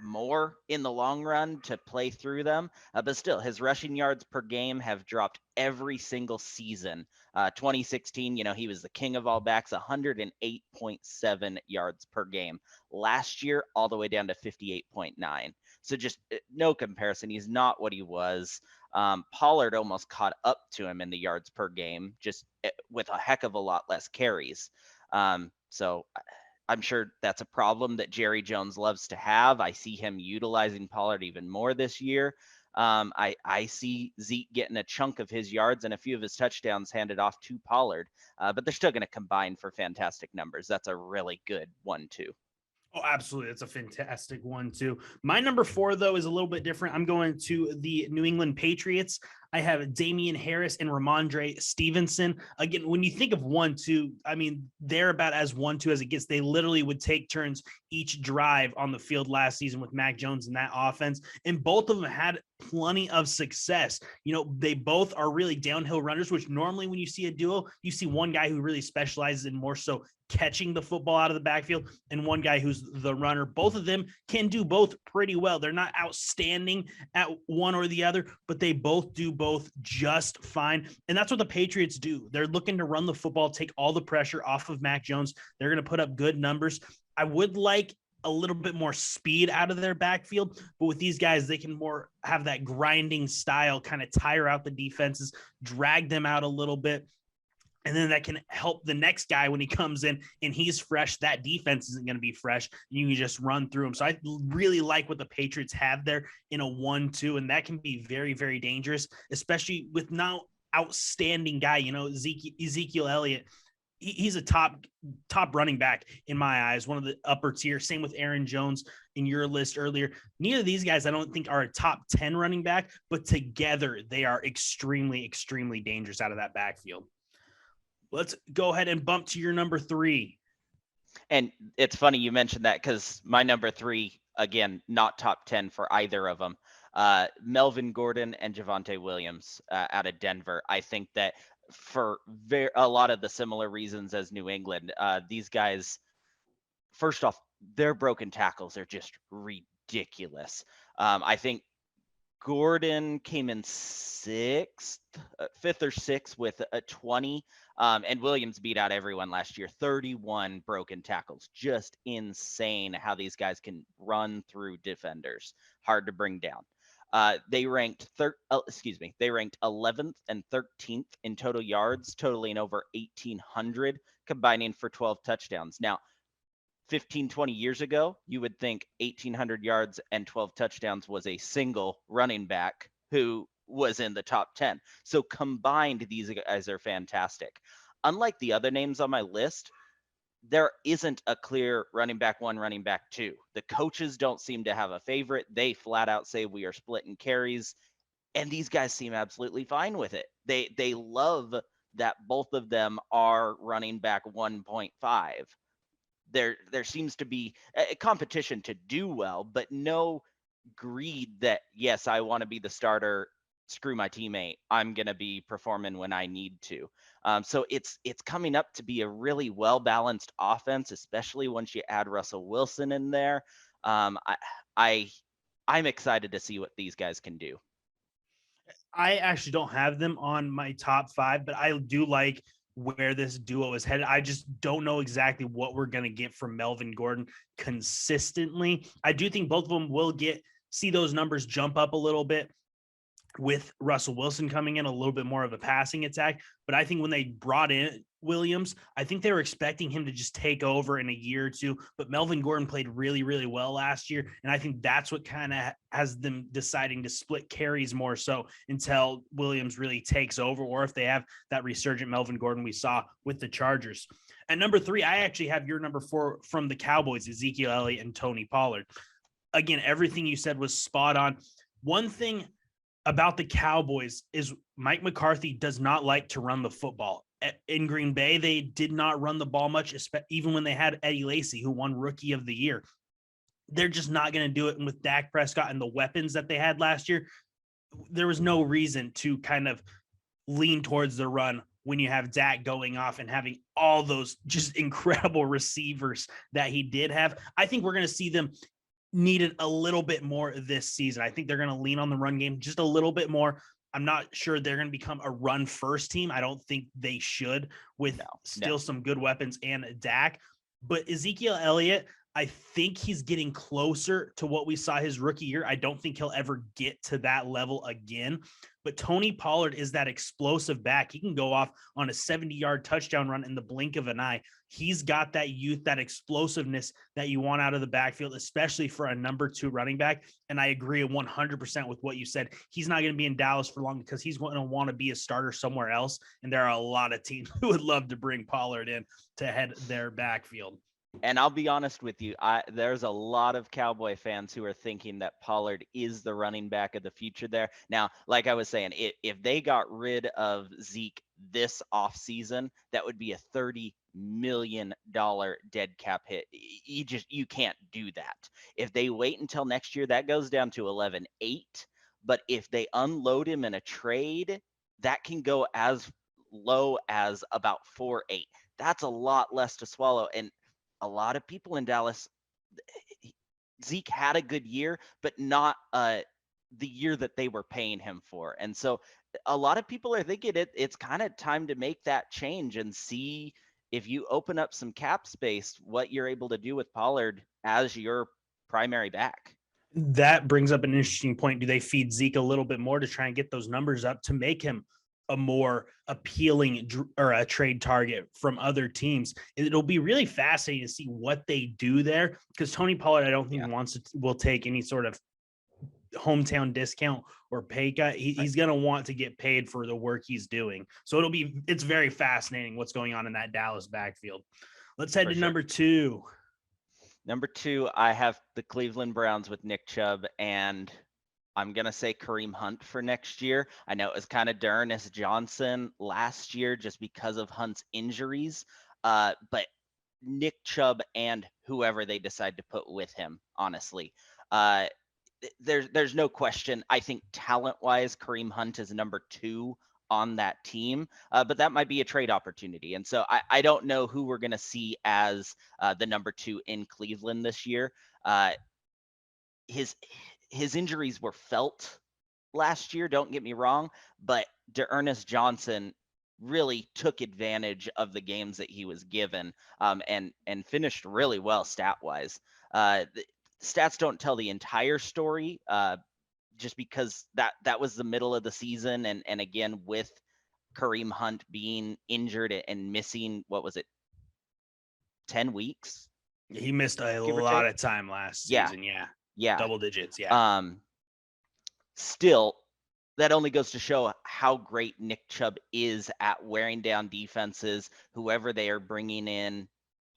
more in the long run to play through them. But still, his rushing yards per game have dropped every single season. 2016, he was the king of all backs, 108.7 yards per game. Last year, all the way down to 58.9. So just no comparison. He's not what he was. Pollard almost caught up to him in the yards per game, just with a heck of a lot less carries. So I'm sure that's a problem that Jerry Jones loves to have. I see him utilizing Pollard even more this year. I see Zeke getting a chunk of his yards and a few of his touchdowns handed off to Pollard, but they're still going to combine for fantastic numbers. That's a really good 1-2. Oh, absolutely. That's a fantastic one, too. My number 4, though, is a little bit different. I'm going to the New England Patriots. I have Damian Harris and Ramondre Stevenson. Again, when you think of 1-2, I mean, they're about as 1-2 as it gets. They literally would take turns each drive on the field last season with Mac Jones in that offense. And both of them had plenty of success. They both are really downhill runners, which normally when you see a duo, you see one guy who really specializes in more so catching the football out of the backfield and one guy who's the runner. Both of them can do both pretty well. They're not outstanding at one or the other, but they both do both just fine. And that's what the Patriots do. They're looking to run the football, take all the pressure off of Mac Jones. They're going to put up good numbers. I would like a little bit more speed out of their backfield, but with these guys, they can more have that grinding style, kind of tire out the defenses, drag them out a little bit. And then that can help the next guy when he comes in and he's fresh. That defense isn't going to be fresh. You can just run through him. So I really like what the Patriots have there in a 1-2, and that can be very, very dangerous, especially with now outstanding guy, Ezekiel Elliott. He's a top running back in my eyes, one of the upper tier. Same with Aaron Jones in your list earlier. Neither of these guys I don't think are a top 10 running back, but together they are extremely, extremely dangerous out of that backfield. Let's go ahead and bump to your number 3. And it's funny you mentioned that because my number 3, again, not top 10 for either of them. Melvin Gordon and Javonte Williams out of Denver. I think that for a lot of the similar reasons as New England, these guys, first off, their broken tackles are just ridiculous. I think Gordon came in 5th or 6th with a 20. And Williams beat out everyone last year. 31 broken tackles. Just insane how these guys can run through defenders. Hard to bring down. They ranked 11th and 13th in total yards, totaling over 1,800, combining for 12 touchdowns. Now, 15, 20 years ago, you would think 1,800 yards and 12 touchdowns was a single running back who was in the top 10. So combined, these guys are fantastic. Unlike the other names on my list, there isn't a clear running back 1, running back 2. The coaches don't seem to have a favorite. They flat out say we are splitting carries, and these guys seem absolutely fine with it. They love that both of them are running back 1.5. There seems to be a competition to do well, but no greed that, yes, I want to be the starter. Screw my teammate. I'm going to be performing when I need to. So it's coming up to be a really well-balanced offense, especially once you add Russell Wilson in there. I'm excited to see what these guys can do. I actually don't have them on my top 5, but I do like where this duo is headed. I just don't know exactly what we're going to get from Melvin Gordon consistently. I do think both of them will see those numbers jump up a little bit with Russell Wilson coming in, a little bit more of a passing attack. But I think when they brought in Williams, I think they were expecting him to just take over in a year or two. But Melvin Gordon played really, really well last year. And I think that's what kind of has them deciding to split carries more so until Williams really takes over, or if they have that resurgent Melvin Gordon we saw with the Chargers. At number 3, I actually have your number 4 from the Cowboys, Ezekiel Elliott and Tony Pollard. Again, everything you said was spot on. One thing about the Cowboys is Mike McCarthy does not like to run the football. In Green Bay, they did not run the ball much, even when they had Eddie Lacy, who won Rookie of the Year. They're just not going to do it. And with Dak Prescott and the weapons that they had last year, there was no reason to kind of lean towards the run when you have Dak going off and having all those just incredible receivers that he did have. I think we're going to see them needed a little bit more this season. I think they're going to lean on the run game just a little bit more. I'm not sure they're going to become a run first team. I don't think they should with some good weapons and Dak. But Ezekiel Elliott, I think he's getting closer to what we saw his rookie year. I don't think he'll ever get to that level again. But Tony Pollard is that explosive back. He can go off on a 70-yard touchdown run in the blink of an eye. He's got that youth, that explosiveness that you want out of the backfield, especially for a number 2 running back. And I agree 100% with what you said. He's not going to be in Dallas for long because he's going to want to be a starter somewhere else. And there are a lot of teams who would love to bring Pollard in to head their backfield. And I'll be honest with you, there's a lot of Cowboy fans who are thinking that Pollard is the running back of the future there. Now, like I was saying, if they got rid of Zeke this offseason, that would be a $30 million dead cap hit. You can't do that. If they wait until next year, that goes down to 11.8. But if they unload him in a trade, that can go as low as about 4.8. That's a lot less to swallow. And a lot of people in Dallas, Zeke had a good year, but not the year that they were paying him for. And so a lot of people are thinking it's kind of time to make that change and see if you open up some cap space, what you're able to do with Pollard as your primary back. That brings up an interesting point. Do they feed Zeke a little bit more to try and get those numbers up to make him a more appealing or a trade target from other teams? It'll be really fascinating to see what they do there, because Tony Pollard, I don't think will take any sort of hometown discount or pay cut. He's going to want to get paid for the work he's doing. So it's very fascinating what's going on in that Dallas backfield. Let's head to number 2. Number 2, I have the Cleveland Browns with Nick Chubb, and I'm going to say Kareem Hunt for next year. I know it was kind of D'Ernest Johnson last year just because of Hunt's injuries, but Nick Chubb and whoever they decide to put with him, honestly. There's no question. I think talent-wise, Kareem Hunt is number 2 on that team, but that might be a trade opportunity. And so I don't know who we're going to see as the number 2 in Cleveland this year. His injuries were felt last year, don't get me wrong, but D'Ernest Johnson really took advantage of the games that he was given, and finished really well stat-wise. Stats don't tell the entire story, just because that was the middle of the season, and again, with Kareem Hunt being injured and missing, what was it, 10 weeks? He missed a lot of time last season. Yeah. Double digits. Yeah. Still, that only goes to show how great Nick Chubb is at wearing down defenses, whoever they are bringing in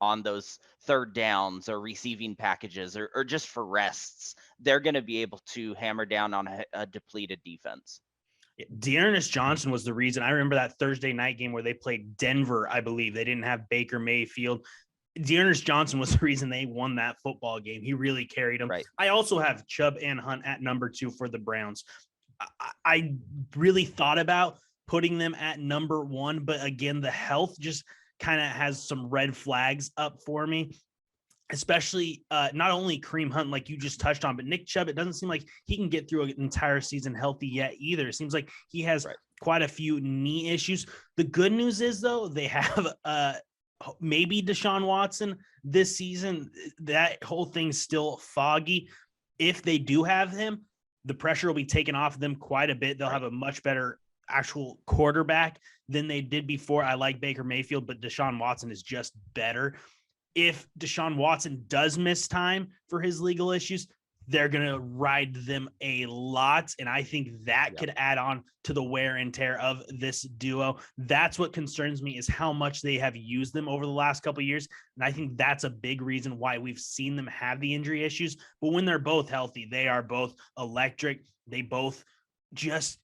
on those third downs or receiving packages or just for rests. They're going to be able to hammer down on a depleted defense. D'Ernest Johnson was the reason. I remember that Thursday night game where they played Denver, I believe. They didn't have Baker Mayfield. D'Ernest Johnson was the reason they won that football game. He really carried them. Right. I also have Chubb and Hunt at number 2 for the Browns. I really thought about putting them at number 1, but again, the health just kind of has some red flags up for me, especially not only Kareem Hunt, like you just touched on, but Nick Chubb. It doesn't seem like he can get through an entire season healthy yet either. It seems like he has quite a few knee issues. The good news is, though, they have maybe Deshaun Watson this season. That whole thing's still foggy. If they do have him, the pressure will be taken off them quite a bit. They'll have a much better actual quarterback than they did before. I like Baker Mayfield, but Deshaun Watson is just better. If Deshaun Watson does miss time for his legal issues, they're going to ride them a lot. And I think that could add on to the wear and tear of this duo. That's what concerns me, is how much they have used them over the last couple of years. And I think that's a big reason why we've seen them have the injury issues. But when they're both healthy, they are both electric. They both just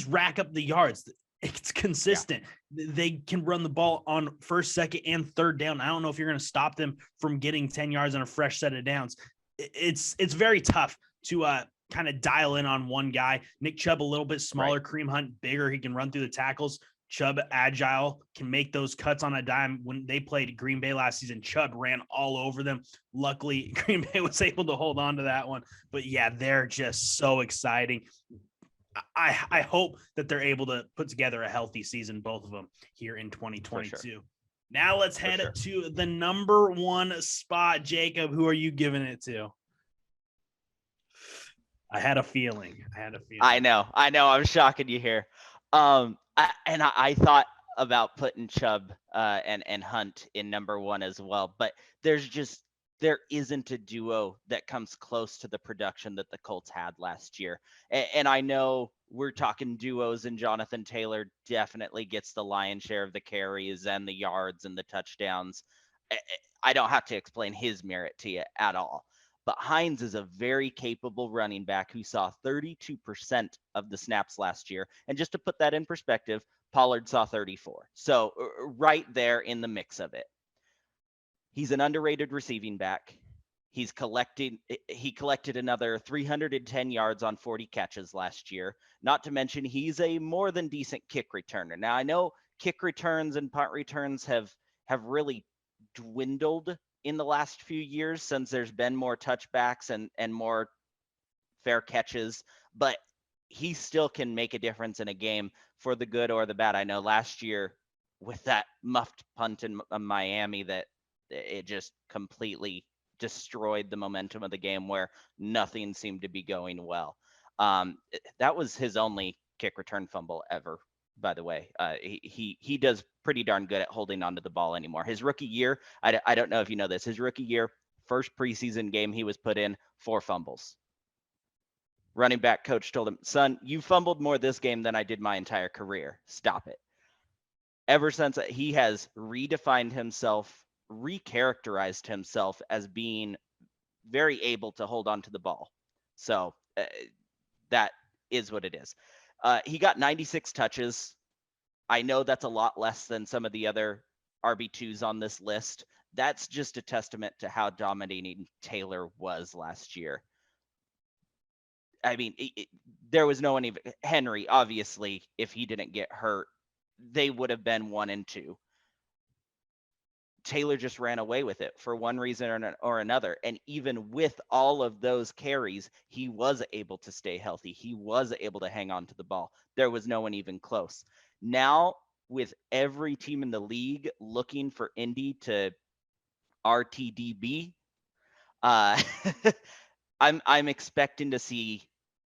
rack up the yards. It's consistent. They can run the ball on first, second, and third down. I don't know if you're going to stop them from getting 10 yards on a fresh set of downs. It's very tough to kind of dial in on one guy. Nick Chubb, a little bit smaller, Kareem Hunt, bigger. He can run through the tackles. Chubb, agile, can make those cuts on a dime. When they played Green Bay last season, Chubb ran all over them. Luckily, Green Bay was able to hold on to that one. But yeah, they're just so exciting. I hope that they're able to put together a healthy season, both of them, here in 2022. Sure. Now let's head to the number one spot. Jacob, who are you giving it to? I had a feeling. I know. I'm shocking you here. I thought about putting Chubb and Hunt in number one as well, but there isn't a duo that comes close to the production that the Colts had last year. And I know we're talking duos, and Jonathan Taylor definitely gets the lion's share of the carries and the yards and the touchdowns. I don't have to explain his merit to you at all. But Hines is a very capable running back who saw 32% of the snaps last year. And just to put that in perspective, Pollard saw 34. So right there in the mix of it. He's an underrated receiving back. He collected another 310 yards on 40 catches last year. Not to mention, he's a more than decent kick returner. Now, I know kick returns and punt returns have really dwindled in the last few years since there's been more touchbacks and more fair catches, but he still can make a difference in a game for the good or the bad. I know last year with that muffed punt in Miami that it just completely destroyed the momentum of the game, where nothing seemed to be going well. That was his only kick return fumble ever, by the way. He does pretty darn good at holding onto the ball anymore. His rookie year, I don't know if you know this, his rookie year, first preseason game he was put in, 4 fumbles. Running back coach told him, "Son, you fumbled more this game than I did my entire career. Stop it." Ever since, he has redefined himself, recharacterized himself as being very able to hold on to the ball. So that is what it is. He got 96 touches. I know that's a lot less than some of the other RB2s on this list. That's just a testament to how dominating Taylor was last year. I mean, there was no one even. Henry, obviously, if he didn't get hurt, they would have been 1 and 2. Taylor just ran away with it for one reason or another. And even with all of those carries, he was able to stay healthy. He was able to hang on to the ball. There was no one even close. Now, with every team in the league looking for Indy to RTDB, I'm expecting to see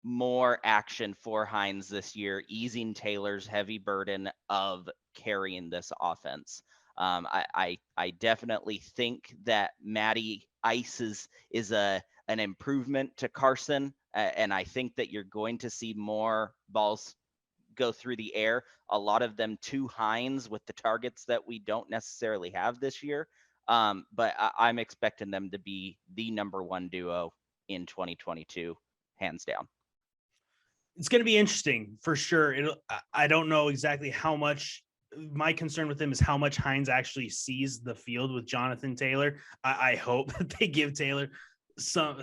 more action for Hines this year, easing Taylor's heavy burden of carrying this offense. I definitely think that Matty Ice is an improvement to Carson, and I think that you're going to see more balls go through the air, a lot of them to Hines with the targets that we don't necessarily have this year. But I'm expecting them to be the number one duo in 2022, hands down. It's going to be interesting for sure. I don't know exactly how much. My concern with him is how much Hines actually sees the field with Jonathan Taylor. I hope that they give Taylor some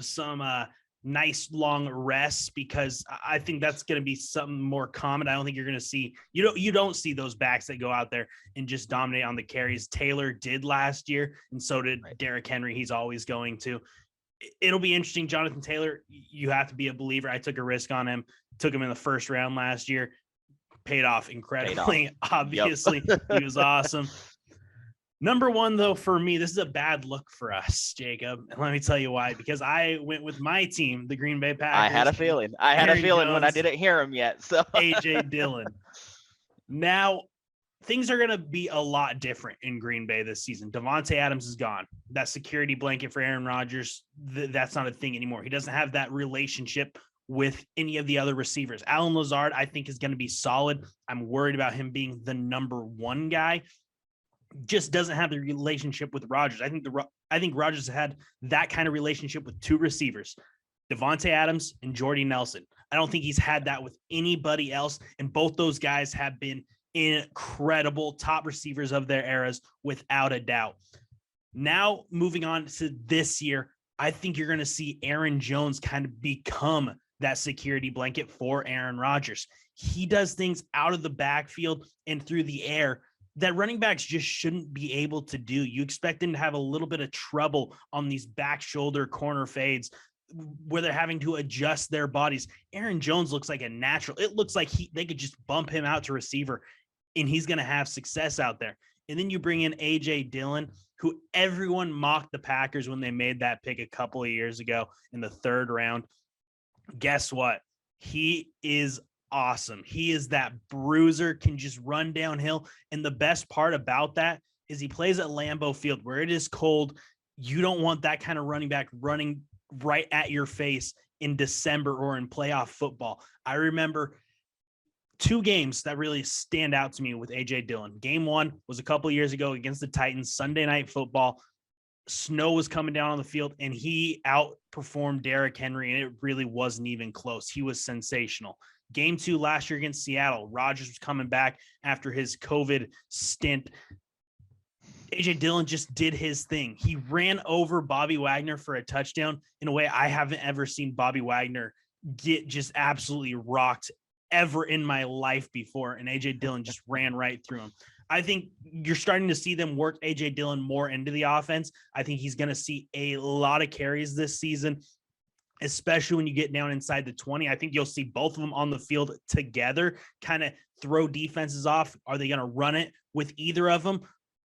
nice long rests, because I think that's going to be something more common. I don't think you're going to see, you don't see those backs that go out there and just dominate on the carries. Taylor did last year, and so did Derrick Henry. He's always going to. It'll be interesting. Jonathan Taylor, you have to be a believer. I took a risk on him, took him in the first round last year. Paid off incredibly. Obviously, He was awesome. Number one, though, for me, this is a bad look for us, Jacob. And let me tell you why. Because I went with my team, the Green Bay Packers. I had a feeling. Jones, when I didn't hear him yet. So A.J. Dillon. Now, things are going to be a lot different in Green Bay this season. Devontae Adams is gone. That security blanket for Aaron Rodgers, that's not a thing anymore. He doesn't have that relationship with any of the other receivers. Alan Lazard, I think, is going to be solid. I'm worried about him being the number one guy. Just doesn't have the relationship with Rodgers. I think Rodgers had that kind of relationship with two receivers, Devontae Adams and Jordy Nelson. I don't think he's had that with anybody else. And both those guys have been incredible top receivers of their eras, without a doubt. Now, moving on to this year, I think you're going to see Aaron Jones kind of become that security blanket for Aaron Rodgers. He does things out of the backfield and through the air that running backs just shouldn't be able to do. You expect them to have a little bit of trouble on these back shoulder corner fades where they're having to adjust their bodies. Aaron Jones looks like a natural. It looks like they could just bump him out to receiver and he's going to have success out there. And then you bring in A.J. Dillon, who everyone mocked the Packers when they made that pick a couple of years ago in the 3rd round. Guess what? He is awesome. He is that bruiser, can just run downhill. And the best part about that is he plays at Lambeau Field where it is cold. You don't want that kind of running back running right at your face in December or in playoff football. I remember 2 games that really stand out to me with A.J. Dillon. Game 1 was a couple of years ago against the Titans, Sunday Night Football. Snow was coming down on the field, and he outperformed Derrick Henry, and it really wasn't even close. He was sensational. Game 2 last year against Seattle, Rodgers was coming back after his COVID stint. A.J. Dillon just did his thing. He ran over Bobby Wagner for a touchdown in a way I haven't ever seen Bobby Wagner get just absolutely rocked ever in my life before, and A.J. Dillon just ran right through him. I think you're starting to see them work A.J. Dillon more into the offense. I think he's going to see a lot of carries this season, especially when you get down inside the 20. I think you'll see both of them on the field together, kind of throw defenses off. Are they going to run it with either of them?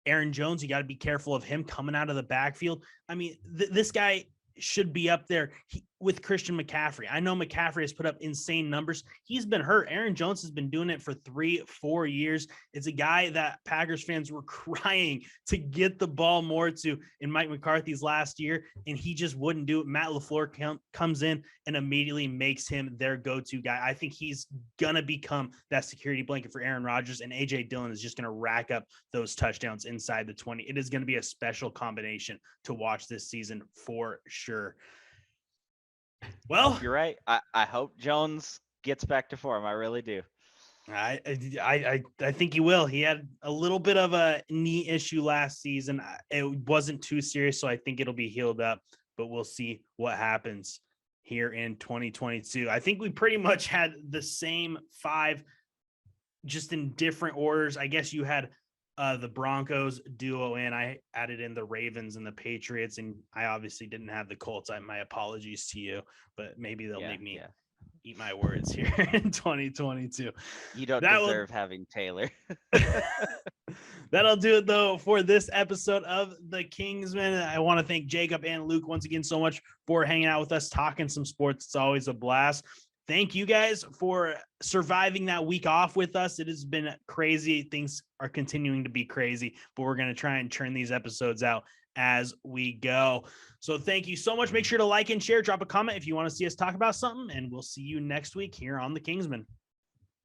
Aaron Jones, you got to be careful of him coming out of the backfield. I mean, this guy should be up there with Christian McCaffrey. I know McCaffrey has put up insane numbers. He's been hurt. Aaron Jones has been doing it for 3-4 years. It's a guy that Packers fans were crying to get the ball more to in Mike McCarthy's last year, and he just wouldn't do it. Matt LaFleur comes in and immediately makes him their go-to guy. I think he's going to become that security blanket for Aaron Rodgers, and A.J. Dillon is just going to rack up those touchdowns inside the 20. It is going to be a special combination to watch this season for sure. Well, you're right. I hope Jones gets back to form. I really do. I think he will. He had a little bit of a knee issue last season. It wasn't too serious, so I think it'll be healed up, but we'll see what happens here in 2022. I think we pretty much had the same 5, just in different orders. I guess you had the Broncos duo in. I added in the Ravens and the Patriots, and I obviously didn't have the Colts. My apologies to you, but maybe they'll make me eat my words here in 2022. You don't deserve having Taylor. That'll do it, though, for this episode of the Kingsmen. I want to thank Jacob and Luke once again so much for hanging out with us, talking some sports. It's always a blast. Thank you guys for surviving that week off with us. It has been crazy. Things are continuing to be crazy, but we're going to try and churn these episodes out as we go. So thank you so much. Make sure to like and share, drop a comment if you want to see us talk about something, and we'll see you next week here on the Kingsmen.